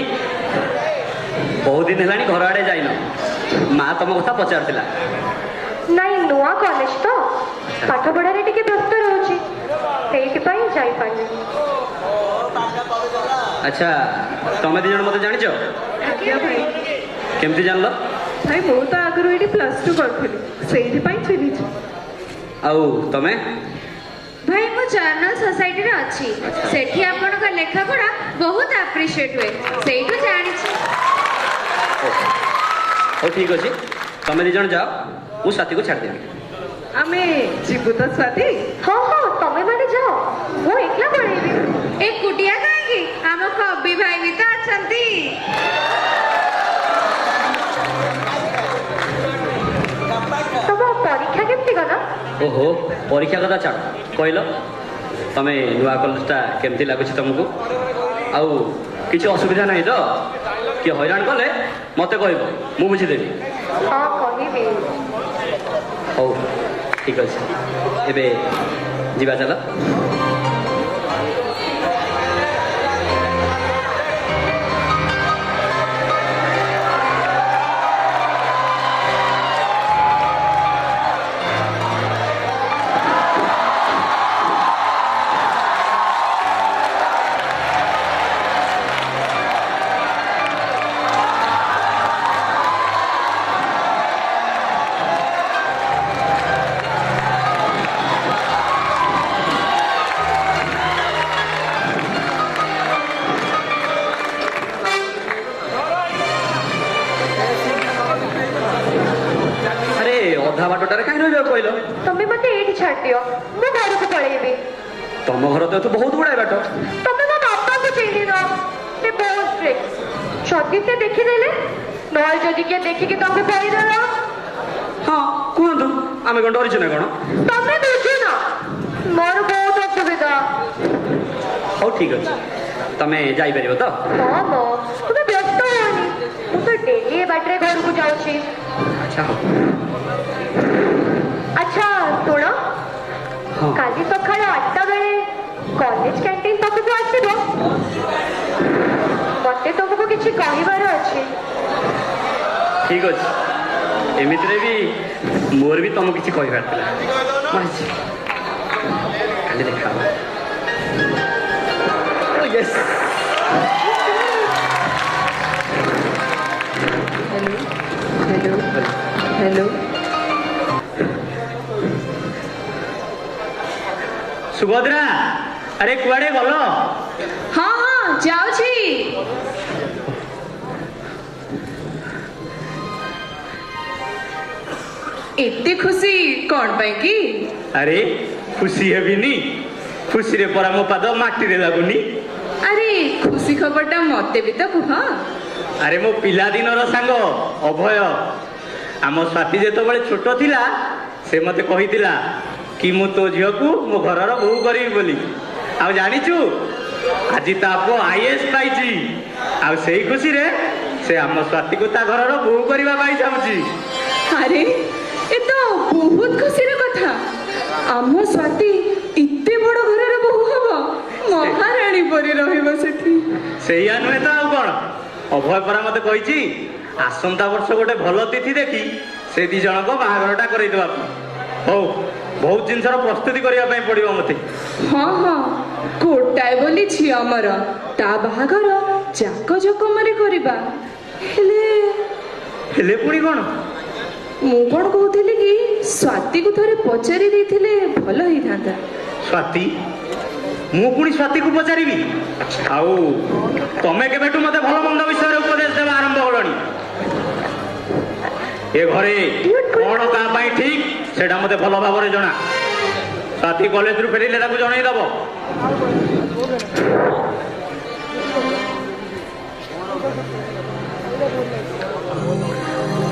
ବହୁତ ଦିନ ହେଲାଣି ଘର ଆଡ଼େ ଯାଇନ ମା ତମ କଥା ପଚାରୁଥିଲା। ନାଇଁ ନୂଆ କଲେଜ ତ ପାଠ ପଢ଼ାରେ ଟିକେ ବ୍ୟସ୍ତ ରହୁଛି ସେଇଥିପାଇଁ ଯାଇପାରିନି। ଆଚ୍ଛା ତମେ ଦି ଜଣ ମୋତେ ଜାଣିଛ? ଆଜ୍ଞା ଭାଇ। କେମିତି ଜାଣିଲ? ଭାଇ ମୁଁ ତ ଆଗରୁ ଏଇଠି ପ୍ଲସ୍ ଟୁ କରୁଥିଲି ସେଇଥିପାଇଁ ଚିହ୍ନିଛି। ଆଉ ତମେ? ଭାଇ ମୁଁ ଜର୍ନାଲ ସୋସାଇଟିରେ ଅଛି ସେଠି ଆପଣଙ୍କ ଲେଖା ଗୁଡ଼ା ବହୁତ ଆପ୍ରିସିଏଟ୍ ହୁଏ ସେଇଠୁ ଜାଣିଛି। ହଉ ଠିକ୍ ଅଛି ତମେ ଦି ଜଣ ଯାଅ ମୁଁ ସ୍ୱାତିକୁ ଛାଡ଼ିଦେବି। ଆମେ ଯିବୁ ତ ସ୍ୱାତି? ହଁ ହଁ ତମେ ମାନେ ଯାଅ ମୁଁ ଏକଲା ପଳେଇବି। ଏକୁଟିଆ କାହିଁକି? ଆମ କବି ଭାଇ ବି ତ ଅଛନ୍ତି। ତମ ପରୀକ୍ଷା କେମିତି ଗଲା? ଓହୋ ପରୀକ୍ଷା କଥା ଛାଡ଼ କହିଲ ତମେ ନୂଆ କଲେଜଟା କେମିତି ଲାଗୁଛି ତମକୁ? ଆଉ କିଛି ଅସୁବିଧା ନାହିଁ ତ? କିଏ ହଇରାଣ କଲେ ମୋତେ କହିବ ମୁଁ ବୁଝିଦେବି। ହଁ କହିବି। ହଉ ଠିକ୍ ଅଛି ଏବେ ଯିବା ଚାଲ। ଅଧା ବାଟଟାରେ କାହିଁ ରହିବାକୁ କହିଲ? ତମେ ମତେ ଏଇଠି ଛାଡ଼ିଦିଅ ମୁଁ ଘରକୁ ପଳେଇବି। ତମ ଘର ତ ଏଠୁ ବହୁତ ଗୁଡ଼ାଏ ବାଟ। ତମେ ମୋ ବାପାଙ୍କୁ ଚିହ୍ନିନ ସେ ବହୁତ ଷ୍ଟ୍ରିକ୍ଟ। ଯଦି ସେ ଦେଖିଦେଲେ ନହେଲେ ଯଦି କିଏ ଦେଖିକି ତମକୁ କହିଦେଲ। ହଁ କୁହନ୍ତୁ ଆମେ କ'ଣ ଡରିଛୁ ନା କ'ଣ? ତମେ ବୁଝୁନ ମୋର ବହୁତ ଅସୁବିଧା। ହଉ ଠିକ୍ ଅଛି ତମେ ଯାଇପାରିବ ତ? ହଁ ମୋ ତୁମେ ବ୍ୟସ୍ତ ହୁଅନି ମୁଁ ତ ଡେଲି ଏ ବାଟରେ ଘରକୁ ଯାଉଛି। ଆଚ୍ଛା ହଉ। ଆଚ୍ଛା ଶୁଣ ହଁ କାଲି ସକାଳ 8ଟା ବେଳେ କଲେଜ କ୍ୟାଣ୍ଟିନ୍ ପାଖକୁ ଆସିବ। ମତେ ତମକୁ କିଛି କହିବାର ଅଛି। ଠିକ୍ ଅଛି ଏମିତିରେ ବି ମୋର ବି ତମକୁ କିଛି କହିବାର ଥିଲା। ମାରିଛି କାଲି ଦେଖା ହବ। ୟେସ୍ हेलो हेलो सुभद्रा अरे कुआड़े गल? हाँ हाँ जाऊँगी। एते खुशी कौन पाई की? अरे खुशी हेबिनी खुशी रे परा मो पाद माटी रे लागुनी। अरे खुशी खबरटा मते भी तो कुह। अरे मो पिला दिनर सांग अभय आम स्वाति जेतबेले छोट थिला से मते कहितिला कि मु तो झियो को मो घरर बोहू करी बोली। आ जानिचु आज तापो आईएएस पाइची। आ सेही खुशी रे से आम स्वाति को ता घरर बोहू करबा पाई चाहूची। अरे ये तो बहुत खुशी रे कथा। आम स्वाति इत्ते बड़ घरर बोहू हबो महारानी परी रहिबो सेठी। सेया नुहे तो आ कोन अभय परा मते कहिची आसंता वर्ष गोटे भल तिथि देखी से दी जन को बाहाघरटा करई देबा। हो बहुत जिनसर प्रस्तुति करिया पई पड़िबो मते। हाँ हाँ कोटाए बोली छी हमर ता बाहाघर जाक जकमरे करबा। हेले हेले पुणी कोन? ମୁଁ କ'ଣ କହୁଥିଲି କି ସ୍ୱାତିକୁ ଥରେ ପଚାରି ଦେଇଥିଲେ ଭଲ ହେଇଥାନ୍ତା। ସ୍ୱାତି? ମୁଁ ପୁଣି ସ୍ୱାତିକୁ ପଚାରିବି? ଆଉ ତମେ କେବେଠୁ ମତେ ଭଲ ମନ୍ଦ ବିଷୟରେ ଉପଦେଶ ଦେବା ଆରମ୍ଭ କଲଣି? ଏ ଘରେ କ'ଣ କାହା ପାଇଁ ଠିକ ସେଟା ମତେ ଭଲ ଭାବରେ ଜଣା। ସ୍ୱାତି କଲେଜରୁ ଫେରିଲେ ତାକୁ ଜଣେଇଦବ।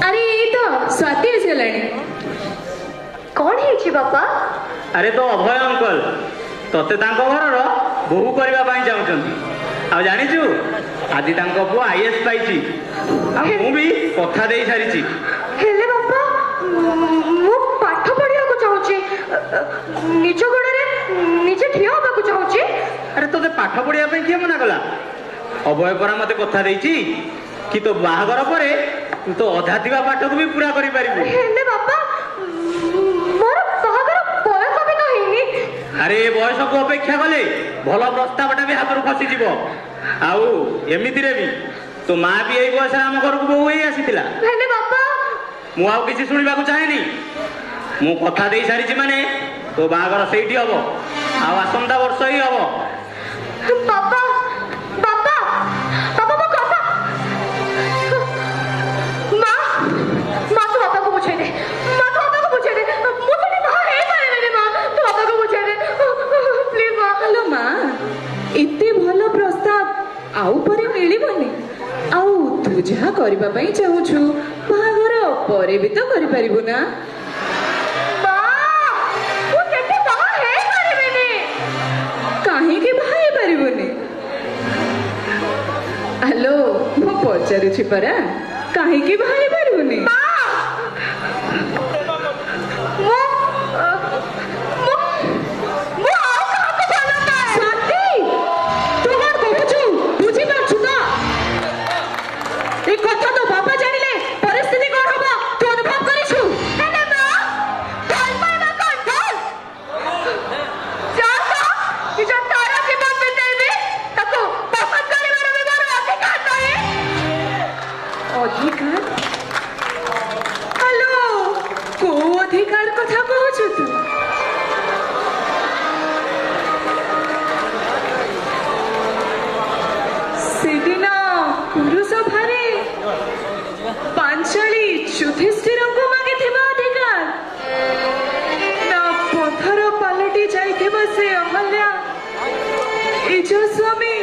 ଆରେ ଏଇ ତ ସ୍ୱାତି ଆସିଗଲାଣି। କ'ଣ ହେଇଛି ବାପା? ଆରେ ତ ଅଭୟ ଅଙ୍କଲ ତତେ ତାଙ୍କ ଘରର ବୋହୂ କରିବା ପାଇଁ ଚାହୁଁଛନ୍ତି। ଆଉ ଜାଣିଛୁ ଆଜି ତାଙ୍କ ପୁଅ IAS ପାଇଛି। ଆଉ ମୁଁ ବି କଥା ଦେଇ ସାରିଛି। ହେଲେ ବାପା ମୁଁ ପାଠ ପଢିବାକୁ ଚାହୁଁଛି, ନିଜ ଗୋଡ଼ରେ ନିଜେ ଠିଆ ହେବାକୁ ଚାହୁଁଛି। ଆରେ ତତେ ପାଠ ପଢିବା ପାଇଁ କିଏ ମନା କଲା? ଅଭୟ ପରା ମତେ କଥା ଦେଇଛି କି ତୋ ବାହାଘର ପରେ ତୁ ତ ଅଧା ଥିବା ପାଠକୁ ବି ପୁରା କରିପାରିବୁ। ହେଲେ ବାପା ମୋର ବାହାଘର ବୟସ ବି ତ ହେଇନି। ଆରେ ଏ ବୟସକୁ ଅପେକ୍ଷା କଲେ ଭଲ ପ୍ରସ୍ତାବଟା ବି ହାତରୁ ଖସିଯିବ। ଆଉ ଏମିତିରେ ବି ତୋ ମା ବି ଏଇ ବୟସରେ ଆମ ଘରକୁ ବୋହୂ ହେଇ ଆସିଥିଲା। ହେଲେ ବାପା ମୁଁ ଆଉ କିଛି ଶୁଣିବାକୁ ଚାହେଁନି। ମୁଁ କଥା ଦେଇ ସାରିଛି ମାନେ ତୋ ବାହାଘର ସେଇଠି ହବ, ଆଉ ଆସନ୍ତା ବର୍ଷ ହିଁ ହବ। ବାପା ବାପା ବାପା ମୋ କଥା ମା ମା ତୁ ବାପାକୁ ବୁଝେଇ ଦେ। ମା ତୁ ବାପାକୁ ବୁଝେଇ ଦେ। ମୁଁ ସେଠି ବାହା ହେଇପାରିବିନି। ମା ତୁ ବାପାକୁ ବୁଝେଇ ଦେ ପ୍ଲିଜ। ମା ହ୍ୟାଲୋ ମା, ଏତେ ଭଲ ପ୍ରସ୍ତାବ ଆଉ ପରେ ମିଳିବନି। ଆଉ ତୁ ଯାହା କରିବା ପାଇଁ ଚାହୁଁଛୁ ବାହାଘର ପରେ ବି ତ କରିପାରିବୁ ନା। ମା ମୁଁ ସେଠି ବାହା ହେଇପାରିବିନି। କାହିଁକି ବାହା ହେଇପାରିବୁନି? ହ୍ୟାଲୋ ମୁଁ ପଚାରୁଛି ପରା, କାହିଁକି ବାହା ହେଇପାରିବୁନି? ମା ମୁଁ ଆଉ କାହାକୁ ଭଲ ପାଏ। ସ୍ୱାତି, ତୁ କ'ଣ କହୁଛୁ ବୁଝିପାରୁଛୁ ତ? ଏ କଥା ତ ବାପା ଜାଣିଲେ ପରିସ୍ଥିତି କ'ଣ ହବ ତୁ ଅନୁଭବ କରିଛୁ? ହେଲେ ମା ଭଲ ପାଇବା କ'ଣ ଭୁଲ? ଯାହା କହ ନିଜ ସାରା ଜୀବନ ବିତେଇବି, ତାକୁ ପସନ୍ଦ କରିବାର ବି ମୋର ଅଧିକାର ନାହିଁ। ଅଧିକାର? ହ୍ୟାଲୋ, କୋଉ ଅଧିକାର କଥା କହୁଛୁ ତୁ? ସେଦିନ କୁରୁସଭାରେ ପାଞ୍ଚାଳି ଯୁଧିଷ୍ଠିରଙ୍କୁ ମାଗିଥିବା ଅଧିକାର, ନା ପଥର ପାଲଟି ଯାଇଥିବା ସେ ଅହଲ୍ୟା ନିଜ ସ୍ୱାମୀ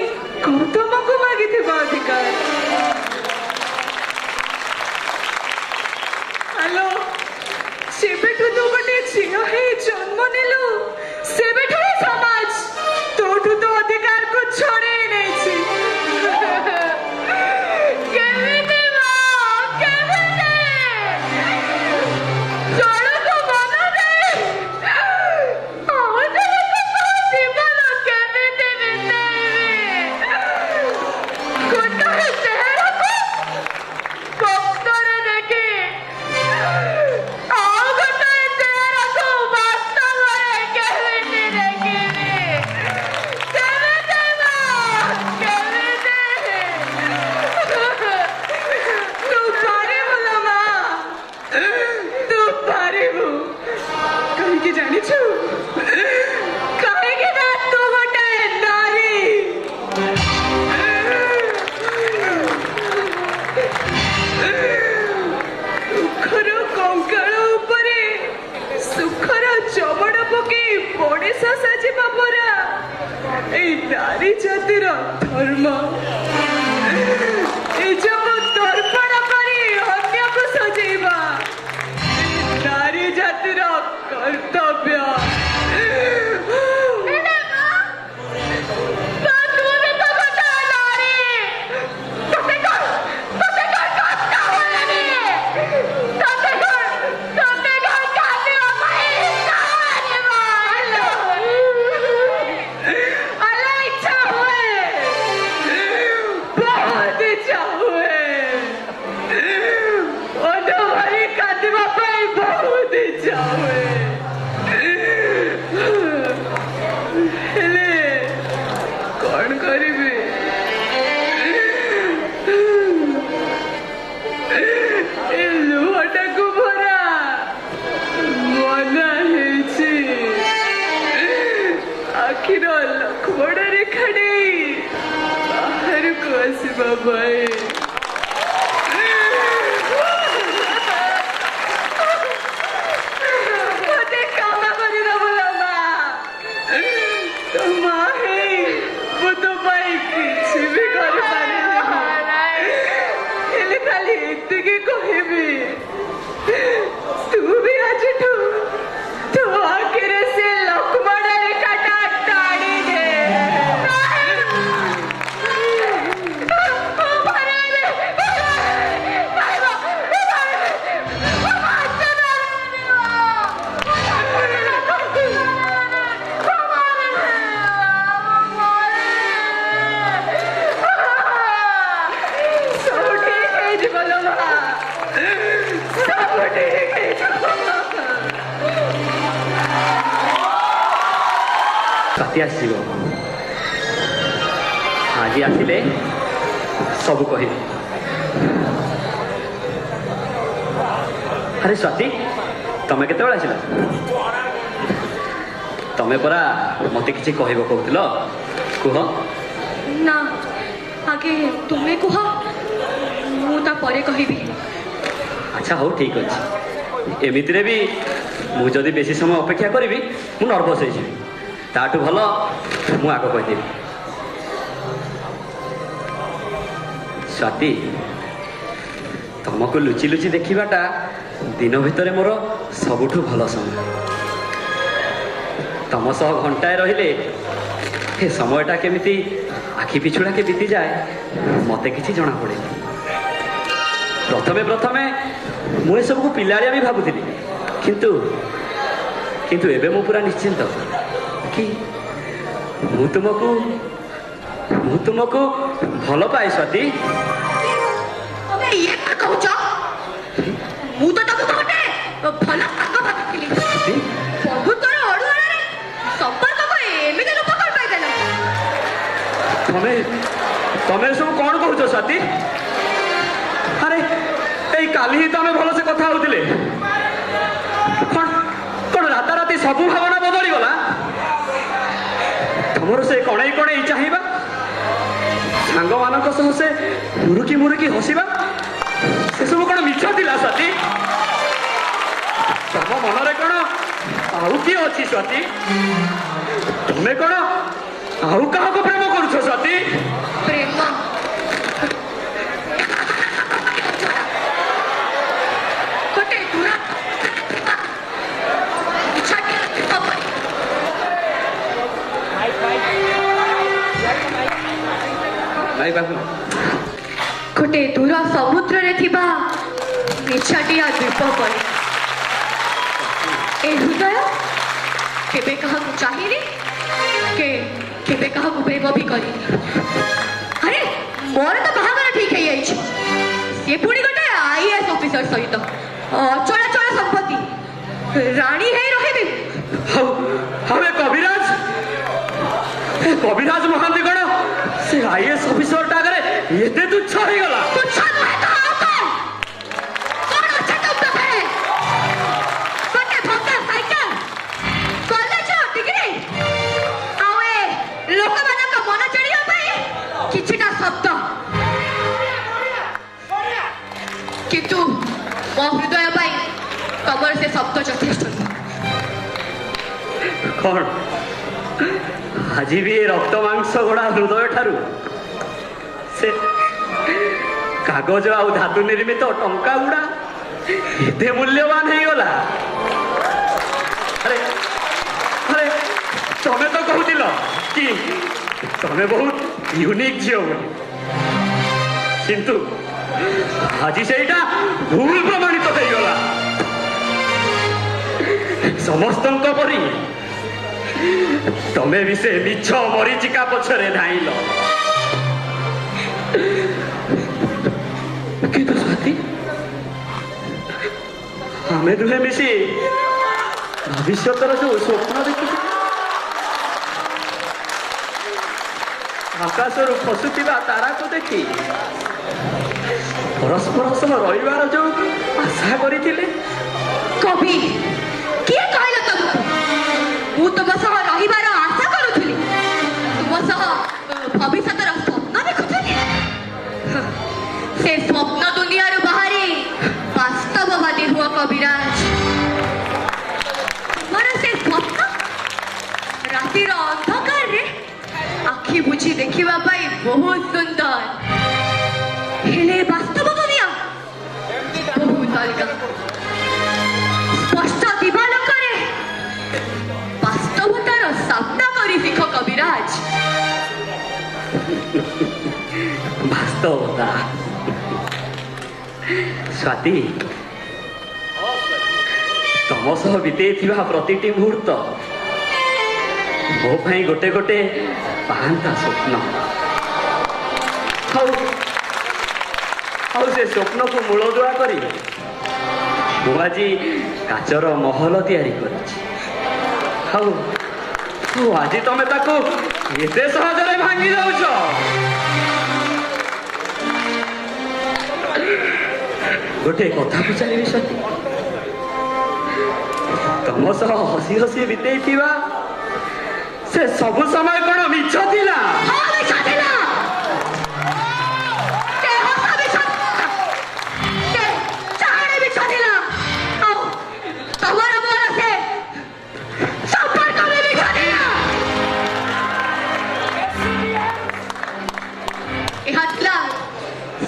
ଗୌତମକୁ ମାଗିଥିବା ଅଧିକାର? ହ୍ୟାଲୋ, ସେବେଠୁ ତୁ ଗୋଟେ ଝିଅ ହେଇ ଜନ୍ମ ନେଲୁ, ସେବେଠୁ ହିଁ ସମାଜ ତୋଠୁ ତ ଅଧିକାରକୁ ଛଡ଼େଇ ନେଇଛି। କେମିତି ମା କେମିତି ଜଣକୁ ମନ ଦେଇ ଆଉ ଜଣକୁ ଜୀବନ କେମିତି ବିତେଇବି? ଗୋଟାଏ ଚେହେରାକୁ ପକ୍ତରେ ଦେଖି ଆଉ ଗୋଟାଏ ଚେହେରାକୁ ବାସ୍ତବରେ କେମିତି ଦେଖିବି? କେମିତି ମା କେମିତି? ତୁ ପାରିବୁ ଲୋ ମା, ତୁ ପାରିବୁ। କାହିଁକି ଜାଣିଛୁ? କାହିଁକି ନା ତୁ ଗୋଟେ ନାରୀ। ଦୁଃଖର କଙ୍କାଳ ଉପରେ ସୁଖର ଚମଡ଼ା ପକେଇ ମଣିଷ ସାଜିବା ପରା ଏଇ ନାରୀ ଜାତିର ଧର୍ମ। ନିଜକୁ ତର୍ପଣ କରି ଅନ୍ୟକୁ ସଜେଇବା ନାରୀ ଜାତିର କର୍ତ୍ତବ୍ୟ। ହେଲେ ମା ତୁ ବି ତ ଗୋଟେ ନାରୀ। ତତେ କ'ଣ କଷ୍ଟ ହୁଏନି? ତତେ କ'ଣ କାନ୍ଦିବା ପାଇଁ ଇଚ୍ଛା ହୁଏନି ମା? ଆଲୋ, ଇଚ୍ଛା ହୁଏ, ବହୁତ ଇଚ୍ଛା ହୁଏ। ଅଧଭାରି କାନ୍ଦିବା ପାଇଁ ବହୁତ ଇଚ୍ଛା ହୁଏ। ହେଲେ କ'ଣ କରିବି? ଏ ଲୁହଟାକୁ ଭରା ଯିବା ପାଇଁ। ମତେ କ୍ଷମା କରିଦବ ଲୋ ମା। ତୋ ମା ହେଇ ମୁଁ ତୋ ପାଇଁ କିଛି ବି କରିପାରିବି ହେଲେ ଖାଲି ଏତିକି କହିବି, ତୁ ବି ଆଜିଠୁ ତୋ ଆଖିରେ ସେ ଲକ୍ଷ୍ମଣ ରେଖାଟା ଟାଣି ଦେ। ସବୁ ଠିକ ହେଇଯିବ ଲୋ ମା, ସବୁ ଠିକ ହେଇଯିବ। ରାତି ଆସିବ, ଆଜି ଆସିଲେ ସବୁ କହିବି। ଆରେ ସ୍ୱାତି, ତମେ କେତେବେଳେ ଆସିଲ? ତମେ ପରା ମତେ କିଛି କହିବ କହୁଥିଲ, କୁହ। ନା, ଆଗେ ତୁମେ କୁହ, ମୁଁ ତା ପରେ କହିବି। ଆଚ୍ଛା ହଉ ଠିକ ଅଛି। ଏମିତିରେ ବି ମୁଁ ଯଦି ବେଶୀ ସମୟ ଅପେକ୍ଷା କରିବି ମୁଁ ନର୍ଭସ୍ ହେଇଯିବି, ତାଠୁ ଭଲ ମୁଁ ଆଗ କହିଦେବି। ସ୍ୱାତି, ତମକୁ ଲୁଚି ଲୁଚି ଦେଖିବାଟା ଦିନ ଭିତରେ ମୋର ସବୁଠୁ ଭଲ ସମୟ। ତମ ସହ ଘଣ୍ଟାଏ ରହିଲେ ଏ ସମୟଟା କେମିତି ଆଖି ପିଛୁଳାକେ ବିତିଯାଏ ମତେ କିଛି ଜଣାପଡ଼େନି। ପ୍ରଥମେ ପ୍ରଥମେ ମୁଁ ଏସବୁକୁ ପିଲାଳିଆ ବି ଭାବୁଥିଲି, କିନ୍ତୁ କିନ୍ତୁ ଏବେ ମୁଁ ପୁରା ନିଶ୍ଚିନ୍ତ କି ମୁଁ ତୁମକୁ ଭଲ ପାଏ ସ୍ୱାତି। ତମେ ଇଏ କଣ କହୁଛ? ମୁଁ ତ ତାକୁ ଗୋଟେ ଭଲ ସାଙ୍ଗ ଭାବୁଥିଲି। ବନ୍ଧୁତ୍ୱର ଅଡ଼ୁଆଳରେ ସମ୍ପର୍କକୁ ଏମିତି ରୂପ କଣ ପାଇଦେଲ? ତମେ ସବୁ କଣ କହୁଛ ସ୍ୱାତି? ଆରେ ଏଇ କାଲି ହିଁ ତ ଆମେ ଭଲସେ କଥା ହଉଥିଲେ, କଣ ରାତାରାତି ସବୁ ଭାବନା ବଦଳିଗଲା? ତମର ସେ କଣେଇ କଣେଇ ଚାହିଁବା, ସାଙ୍ଗମାନଙ୍କ ସହ ସେ ମୁରୁକି ମୁରୁକି ହସିବା, ସେସବୁ କଣ ମିଛ ଥିଲା ସ୍ୱାତି? ତମ ମନରେ କଣ ଆଉ କିଏ ଅଛି ସ୍ୱାତି? ତମେ କଣ ଆଉ କାହାକୁ ପ୍ରେମ କରୁଛ ସ୍ୱାତି? ପ୍ରେମ? ଗୋଟେ ଦୂର ନାଇଁ ବାବୁ, ଗୋଟେ ଦୂର ସମୁଦ୍ରରେ ଥିବା ନିଛାଟିଆ ଦ୍ୱୀପ ପରି ଏ ହୃଦୟ କେବେ କାହାକୁ ଚାହିଁନି, କେବେ କାହାକୁ ପ୍ରେମ ବି କରିନି। ଆରେ ମୋର ତ ବାହାଘର ଠିକ ହେଇଯାଇଛି, ସେ ପୁଣି ଗୋଟେ IAS ଅଫିସର ସହିତ ଅଚଳାଚଳ ସମ୍ପତ୍ତି, ରାଣୀ ହେଇ ରହିବି। ଆଉ ଏ କବିରାଜ ମହାନ୍ତି କଣ ସେ IAS ଅଫିସରଟା ଆଗରେ ଏତେ ତୁଚ୍ଛ ହେଇଗଲା? ତୁଚ୍ଛ ନୁହେଁ ତ ଆଉ କଣ? କଣ ଅଛି ତୋ ପାଖରେ? ଗୋଟେ ଭଙ୍ଗା ସାଇକେଲ, କଲେଜର ଡିଗ୍ରୀ, ଆଉ ଏ ଲୋକମାନଙ୍କ ମନ ଜିଣିବା ପାଇଁ କିଛିଟା ଶବ୍ଦ। କିନ୍ତୁ ମୋ ହୃଦୟ ପାଇଁ ତମର ସେ ଶବ୍ଦ ଯଥେଷ୍ଟ ନୁହେଁ। କଣ ଆଜି ବି ଏ ରକ୍ତ ମାଂସ ଗড়ା ହୃଦୟ ଠାରୁ ସେ କାଗଜ ଆଉ ଧାତୁ ନିର୍ମିତ ଟଙ୍କା ଗୁଡା ଏତେ ମୂଲ୍ୟବାନ ହେଇଗଲା? ଆରେ ଆରେ ତମେ ତ କହୁଥିଲ କି ତମେ ବହୁତ ୟୁନିକ୍ ଝିଅ ବୋଲି, କିନ୍ତୁ ଆଜି ସେଇଟା ଭୁଲ ପ୍ରମାଣିତ ହେଇଗଲା। ସମସ୍ତଙ୍କ ପରି ତମେ ବି ସେ ମିଛ ମରିଚିକା ପଛରେ ଧାଇଁଲ। କିନ୍ତୁ ସ୍ୱାତି, ଆମେ ଦୁହେଁ ମିଶି ଭବିଷ୍ୟତର ଯୋଉ ସ୍ୱପ୍ନ ଦେଖିଛୁ, ଆକାଶରୁ ଖସୁଥିବା ତାରାକୁ ଦେଖି ପରସ୍ପର ସହ ରହିବାର ଯୋଉ ଆଶା କରିଥିଲେ, କବି କିଏ କହିଲା ତମକୁ? ମୁଁ ତୁମ ସହ ରହିବାର ଆଶା କରୁଥିଲି, ତୁମ ସହ ଭବିଷ୍ୟତର ସ୍ୱପ୍ନ ଦେଖୁଥିଲି। कविराज तुम्हारा से स्वप्न रातिर अंधकार रे आखि बुझी देखिबा पाई बहुत सुंदर हेले वास्तव दुनिया बहुत अलग स्पष्ट दिवालोकरे वास्तवतार सामना करी शिख कविराज ବାସ୍ତବତା ସ୍ୱାତି ତମ ସହ ବିତେଇଥିବା ପ୍ରତିଟି ମୁହୂର୍ତ୍ତ ମୋ ପାଇଁ ଗୋଟେ ଗୋଟେ ପାହାନ୍ତା ସ୍ୱପ୍ନ ଆଉ ସେ ସ୍ୱପ୍ନକୁ ମୂଳଦୁଆ କରି ମୁଁ ଆଜି କାଚର ମହଲ ତିଆରି କରିଛି ଆଉ ଆଜି ତମେ ତାକୁ ଏତେ ସହଜରେ ଭାଙ୍ଗି ଯାଉଛ ଗୋଟେ କଥା ପଚାରିବି ସତୀ ତମ ସହ ହସି ହସି ବିତେଇଥିବା ସେ ସବୁ ସମୟ କଣ ମିଛ ଥିଲା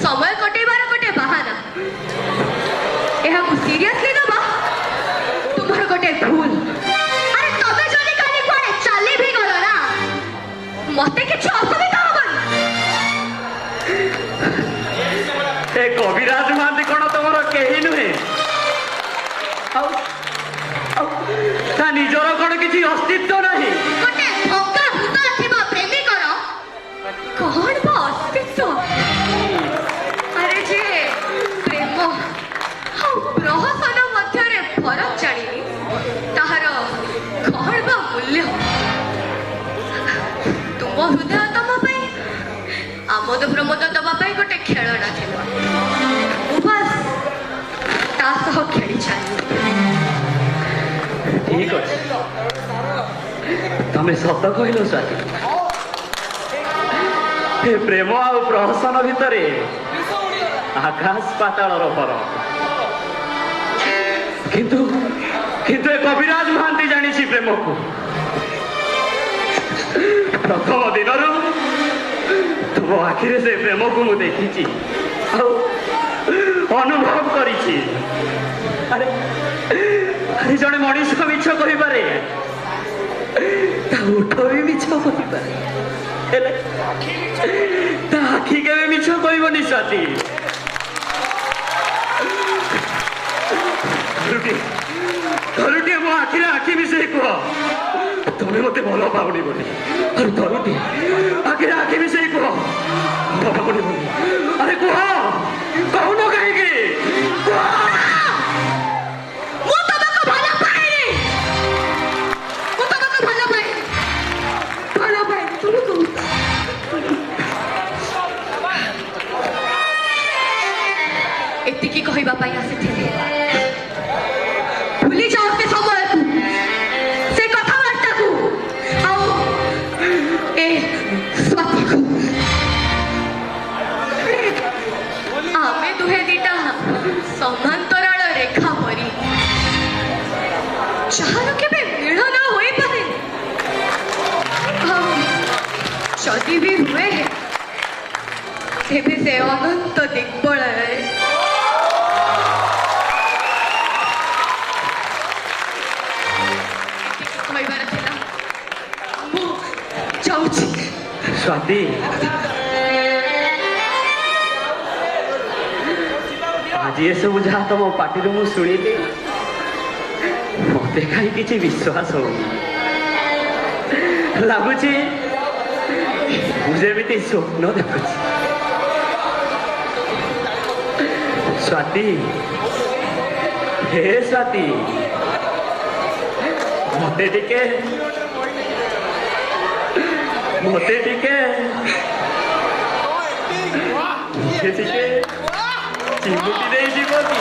समय कटेबार गोटे बाहाना यह सीरियसली दबा तुम्हार गोटे भूल अरे तबे जने कानी कोड़े चली भी गलो ना मते किछु असुविधा होबन ए कविराज महांती कोन तमर केही नुहे ता निजर कोन किछि अस्तित्व नाही गोटे भंगा भूत थिबा प्रेमी करो कोन बा अस्तित्व अरे जे प्रेम प्रहसन मध्यरे फरक जानी ताहार कौन बा मूल्य तुम हृदय तम पाई आमोद प्रमोद दबा पाई गोटे खेलना थिला बस ता सह खेली छाई ठीक अछि तमे सत कहिलो स्वाति ए प्रेम आ प्रहसन भितरे आकाश पाताळर फरक किंतु किंतु ए कविराज महांती जानिछि प्रेम को प्रथम दिन तुम आखिरे से प्रेम को मु देखिछि अनुभव करिछि अरे अरे जने मनीष मिछ कहि पारे ता उठ भी मिछ कहि पारे हेले ता आखि केबे मिछ कहिबनि स्वाति धरुटी मो आखिरे आखि मिशे कह तमे मते भल पाउनी बोली अरे धरुटी आखिरे आखि मिशे कह भल पाउनी बोली अरे कह कहून कहीं एतिकी कहवा आसीथिले भूली जाओ से समय को से कथबार्ता को आओ ए स्वाति को आमे दुहे दिटा समांतराल रेखा परी चाहर केबे मिलन होई पारे जदि भी हुए तेबे से अनंत दिग्बल स्वाति आज ये सब जहाँ तुम पार्टी मु शुणिली मत कहीं किसी विश्वास हो लगुच मुझे स्वप्न देखु स्वाति हे स्वाति मते टिके चिमुटी दे जीव कि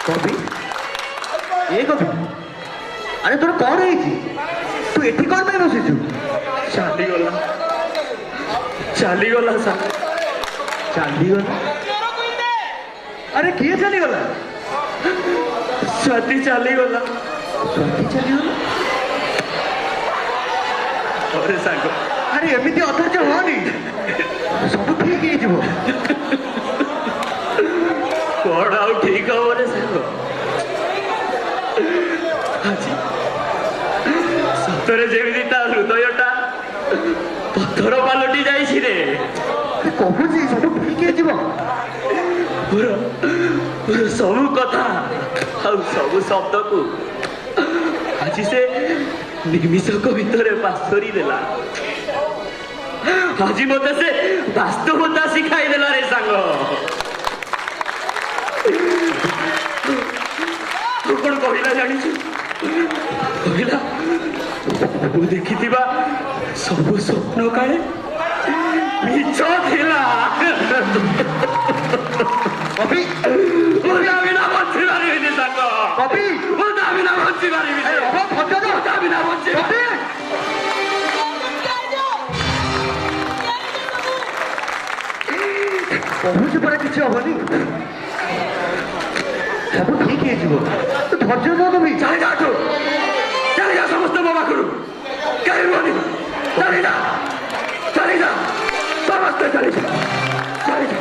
କବି ଏ କବି ଆରେ ତୋର କଣ ହେଇଛି ତୁ ଏଠି କଣ ପାଇଁ ବସିଛୁ ଚାଲିଗଲା ଚାଲିଗଲା ସାର୍ ଚାଲିଗଲା ଆରେ କିଏ ଚାଲିଗଲା ସ୍ୱାତି ଚାଲିଗଲା ସ୍ୱାତି ଚାଲିଗଲା ଘରେ ସାଙ୍ଗ ଆରେ ଏମିତି ଅଧୈର୍ଯ୍ୟ ହଅନି ସବୁ ଠିକ ହେଇଯିବ କଣ ଆଉ ଠିକ ହବ ରେ ସାଙ୍ଗ ଆଜି ସତରେ ଯେମିତି ତା ହୃଦୟଟା ପଥର ପାଲଟି ଯାଇଛି ରେ କହୁଛି ସବୁ ଠିକ ହେଇଯିବ ମୋର ସବୁ କଥା ଆଉ ସବୁ ଶବ୍ଦକୁ ଆଜି ସେ ନିମିଷକ ଭିତରେ ପାସରି ଦେଲା ଆଜି ମତେ ସେ ବାସ୍ତବତା ଶିଖାଇ ଦେଲା ରେ ସାଙ୍ଗ ତୁ କଣ କହିଲା ଜାଣିଛୁ କହିଲା ମୁଁ ଦେଖିଥିବା ସବୁ ସ୍ୱପ୍ନ କାଳେ ମିଛ ଥିଲା କବି ମୁଁ ତା ବିନା ବଞ୍ଚି ପାରିବିନି ସାଙ୍ଗ କବି ମୁଁ ତା ବିନା ବଞ୍ଚି ପାରିବିନି ମୁଁ ତା ବିନା ବଞ୍ଚି କହୁଛି ପରା କିଛି ହବନି ସବୁ ଠିକ ହେଇଯିବ ତୁ ଧୈର୍ଯ୍ୟ ଧର କବି ଚାଲି ଯାଠୁ ଚାଲି ଯା ସମସ୍ତେ ମୋ ପାଖରୁ କେହି ରୁହନି ଚାଲି ଯା ସମସ୍ତେ ଚାଲି ଯା ଚାଲି ଯା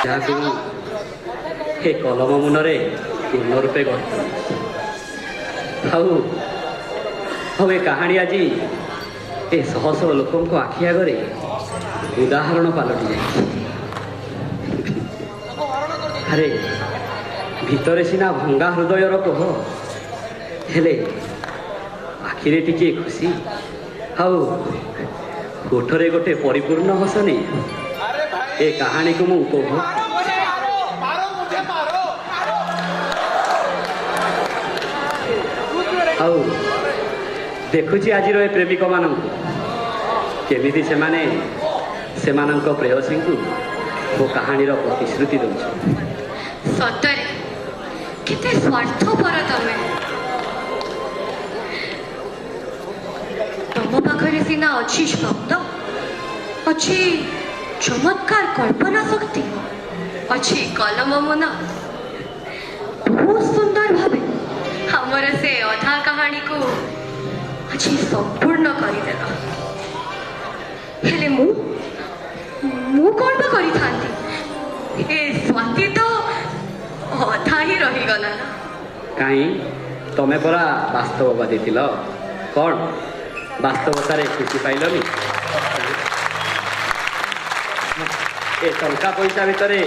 ଯାହାକୁ ଏ କଲମ ମୁନରେ ପୂର୍ଣ୍ଣ ରୂପେ ଗଢ଼ି ଆଉ ଏ କାହାଣୀ ଆଜି ଏ ଶହ ଶହ ଲୋକଙ୍କ ଆଖି ଆଗରେ ଉଦାହରଣ ପାଲଟି ଯାଇଛି ଆରେ ଭିତରେ ସିନା ଭଙ୍ଗା ହୃଦୟର କୋହ ହେଲେ ଆଖିରେ ଟିକେ ଖୁସି ଆଉ ଓଠରେ ଗୋଟେ ପରିପୂର୍ଣ୍ଣ ହସ ନେଇ ଏ କାହାଣୀକୁ ମୁଁ ଉପଭୋଗ ଆଉ ଦେଖୁଛି ଆଜିର ଏ ପ୍ରେମିକମାନଙ୍କୁ କେମିତି ସେମାନେ ସେମାନଙ୍କ ପ୍ରେୟସୀଙ୍କୁ ମୋ କାହାଣୀର ପ୍ରତିଶ୍ରୁତି ଦେଉଛନ୍ତି ସତରେ କେତେ ସ୍ୱାର୍ଥପର ତମେ ତମ ପାଖରେ ସିନା ଅଛି ଶବ୍ଦ ଅଛି ଚମତ୍କାର କଳ୍ପନା ଶକ୍ତି ଅଛି କଲମ ମନ ବହୁତ ସୁନ୍ଦର ଭାବେ ଆମର ସେ ଅଧା କାହାଣୀକୁ ଆଜି ସମ୍ପୂର୍ଣ୍ଣ କରିଦେଲ ହେଲେ ମୁଁ କଣ ବା କରିଥାନ୍ତି ଏ ସ୍ୱାତି ତ ଅଧା ହିଁ ରହିଗଲା ନା କାହିଁ ତମେ ପରା ବାସ୍ତବବାଦୀ ଥିଲ କ'ଣ ବାସ୍ତବତାରେ ଖୁସି ପାଇଲନି ଏ ଟଙ୍କା ପଇସା ଭିତରେ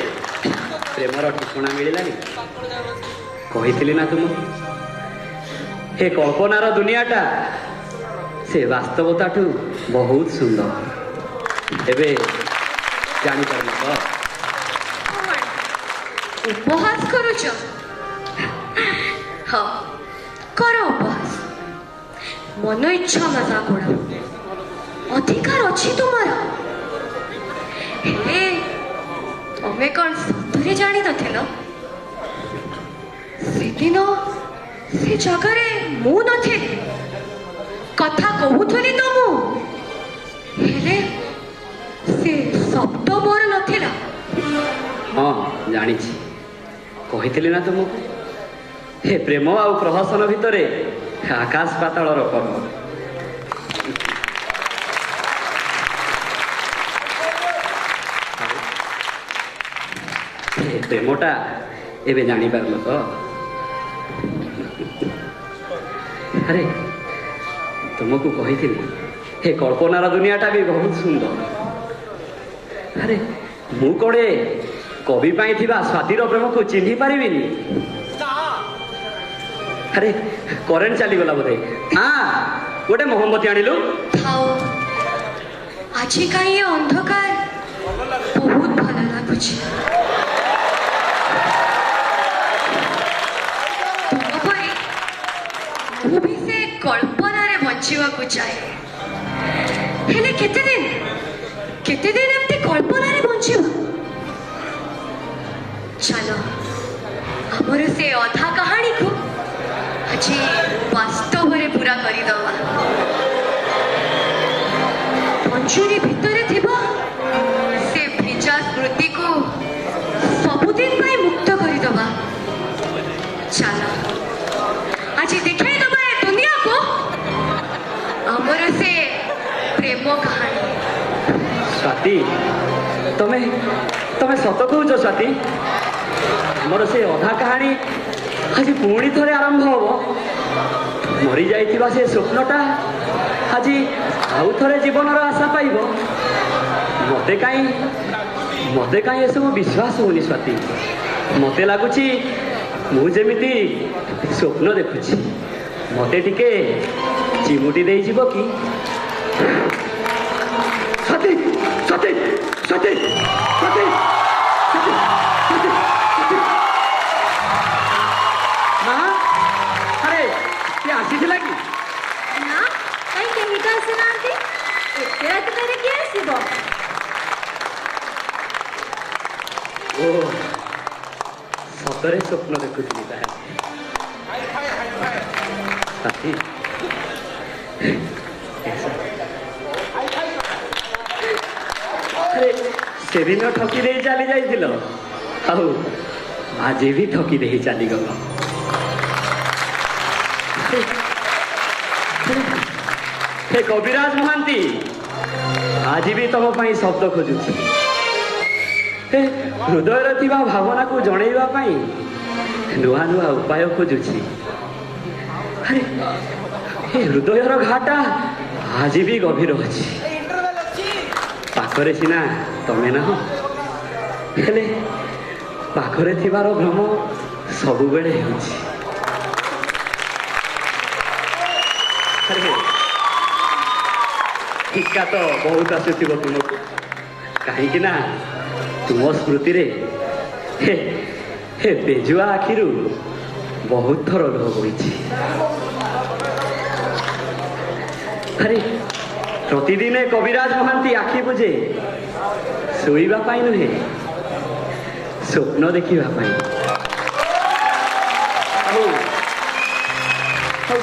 ପ୍ରେମର ଠିକଣା ମିଳିଲାନି କହିଥିଲି ନା ତୁମକୁ ଏ କଳ୍ପନାର ଦୁନିଆଟା ସେ ବାସ୍ତବତାଠୁ ବହୁତ ସୁନ୍ଦର ଏବେ ଜାଣିପାରିଲ ତ କଣ ଉପହାସ କରୁଛ ହଁ କର ଉପହାସ ମନ ଇଚ୍ଛା ମଜା ଗୁଡ଼ା ଅଧିକାର ଅଛି ତୁମର ହେଲେ ତମେ କଣ ସତରେ ଜାଣିନଥିଲ ସେଦିନ ସେ ଜାଗାରେ ମୁଁ ନଥିଲି କଥା କହୁଥିଲି ତ ମୁଁ ହେଲେ ସେ ଶବ୍ଦ ମୋର ନଥିଲା ହଁ ଜାଣିଛି କହିଥିଲି ନା ତୁମକୁ ଏ ପ୍ରେମ ଆଉ ପ୍ରହସନ ଭିତରେ ଆକାଶ ପାତାଳର ପର୍ବ ପ୍ରେମଟା ଏବେ ଜାଣିପାରିଲ ତ? ଆରେ ତୁମକୁ କହିଥିଲି ଏ କଳ୍ପନାର ଦୁନିଆଟା ବି ବହୁତ ସୁନ୍ଦର। ଆରେ ମୁଁ କଡ଼େ କବି ପାଇଁ ଥିବା ସ୍ୱାତିର ପ୍ରେମକୁ ଚିହ୍ନି ପାରିବିନି? ଆରେ କରେଣ୍ଟ ଚାଲିଗଲା ବୋଧେ। ଗୋଟେ ମହମବତୀ ଆଣିଲୁ। ଥାଉ, ଆଜିକା ଏ ଅନ୍ଧକାର ବହୁତ ଭଲ ଲାଗୁଛି। ତୁମ ପରି ମୁଁ ବି ସେ କଳ୍ପନାରେ ବଞ୍ଚିବାକୁ ଚାହେଁ। ହେଲେ କେତେଦିନ ଏମିତି କଳ୍ପନାରେ ବଞ୍ଚିବା? ଚାଲ ଆମର ସେ ଅଧା କାହାଣୀକୁ ଆଜି ବାସ୍ତବରେ ପୁରା କରିଦେବା। ପଞ୍ଚୁରୀ ଭିତରେ ଥିବା ସେ ଭିଜା ସ୍ମୃତିକୁ ସବୁଦିନ ପାଇଁ ମୁକ୍ତ କରିଦେବା। ଚାଲ ଆଜି ଦେଖେଇଦେବା ଏ ଦୁନିଆକୁ ଆମର ସେ ପ୍ରେମ କାହାଣୀ। ସ୍ୱାତି, ତମେ ସତ କହୁଛ ସ୍ୱାତି? ଆମର ସେ ଅଧା କାହାଣୀ ଆଜି ପୁଣି ଥରେ ଆରମ୍ଭ ହବ। ମରିଯାଇଥିବା ସେ ସ୍ୱପ୍ନଟା ଆଜି ଆଉ ଥରେ ଜୀବନର ଆଶା ପାଇବ। ମତେ କାହିଁ ଏସବୁ ବିଶ୍ୱାସ ହଉନି ସ୍ୱାତି। ମତେ ଲାଗୁଛି ମୁଁ ଯେମିତି ସ୍ୱପ୍ନ ଦେଖୁଛି। ମତେ ଟିକେ ଚିମୁଟି ଦେଇଯିବ କି? ସତୀ ସତୀ ସତୀ ସତୀ ମା, ଆରେ କିଏ ଆସିଥିଲା କି? ନା, କାହିଁ କେହି ତ ଆସିନାହାନ୍ତି। ଏତେ ରାତିରେ କିଏ ଆସିବ? ଓ, ସତରେ ସ୍ୱପ୍ନ ଦେଖୁଥିଲି ତାହେଲେ। ସାଥୀ, ଆରେ ସେଦିନ ଠକି ଦେଇ ଚାଲି ଯାଇଥିଲ, ଆଉ ଆଜି ବି ଠକି ଦେଇ ଚାଲିଗଲ। ହେ କବିରାଜ ମହାନ୍ତି, ଆଜି ବି ତମ ପାଇଁ ଶବ୍ଦ ଖୋଜୁଛି। ହୃଦୟରେ ଥିବା ଭାବନାକୁ ଜଣେଇବା ପାଇଁ ନୂଆ ନୂଆ ଉପାୟ ଖୋଜୁଛି। ଆରେ ଏ ହୃଦୟର ଘାଟା ଆଜି ବି ଗଭୀର ଅଛି। ପାଖରେ ସିନା ତମେ ନାହଁ, ହେଲେ ପାଖରେ ଥିବାର ଭ୍ରମ ସବୁବେଳେ ହେଉଛି। ଠିକା ତ ବହୁତ ଆସୁଥିବ ତୁମକୁ, କାହିଁକି ନା ତୁମ ସ୍ମୃତିରେ ହେ ବେଜୁଆ ଆଖିରୁ ବହୁତ ଥର ଲୁହ ବୋହିଛି। ଆରେ ପ୍ରତିଦିନ କବିରାଜ ମହାନ୍ତି ଆଖି ବୁଜେ ଶୋଇବା ପାଇଁ ନୁହେଁ, ସ୍ୱପ୍ନ ଦେଖିବା ପାଇଁ। ଆଉ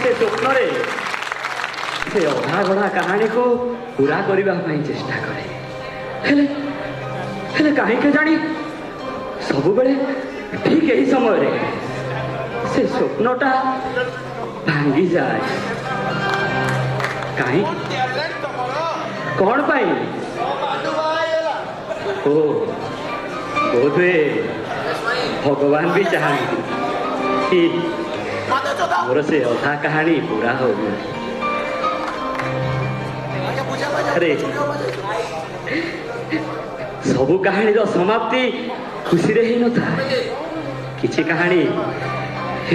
ସେ ସ୍ୱପ୍ନରେ ସେ ଅଧା ଗଢ଼ା କାହାଣୀକୁ ପୁରା କରିବା ପାଇଁ ଚେଷ୍ଟା କରେ। ହେଲେ କାହିଁକି ଜାଣି ସବୁବେଳେ ଠିକ ଏହି ସମୟରେ ସେ ସ୍ୱପ୍ନଟା ଭାଙ୍ଗିଯାଏ। କାହିଁ, କ'ଣ ପାଇଁ? ଓ, ବୋଧହୁଏ ଭଗବାନ ବି ଚାହାନ୍ତି କି ମୋର ସେ ଅଧା କାହାଣୀ ପୁରା ହଉ। ଆରେ ସବୁ କାହାଣୀର ସମାପ୍ତି ଖୁସିରେ ହେଇନଥାଏ। କିଛି କାହାଣୀ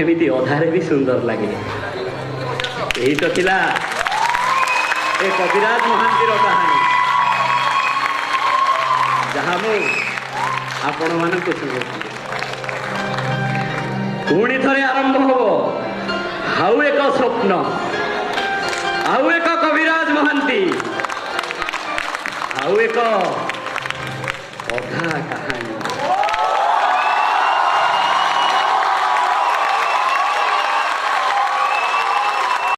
ଏମିତି ଅଧାରେ ବି ସୁନ୍ଦର ଲାଗେ। ଏହି ତ ଥିଲା ଏ କବିରାଜ ମହାନ୍ତିର କାହାଣୀ, ଯାହା ମୁଁ ଆପଣମାନଙ୍କୁ ଶୁଣାଉଥିଲି। ପୁଣି ଥରେ ଆରମ୍ଭ ହବ ଆଉ ଏକ ସ୍ୱପ୍ନ, ଆଉ ଏକ କବିରାଜ ମହାନ୍ତି, ଆଉ ଏକ ଅଧା କାହାଣୀ।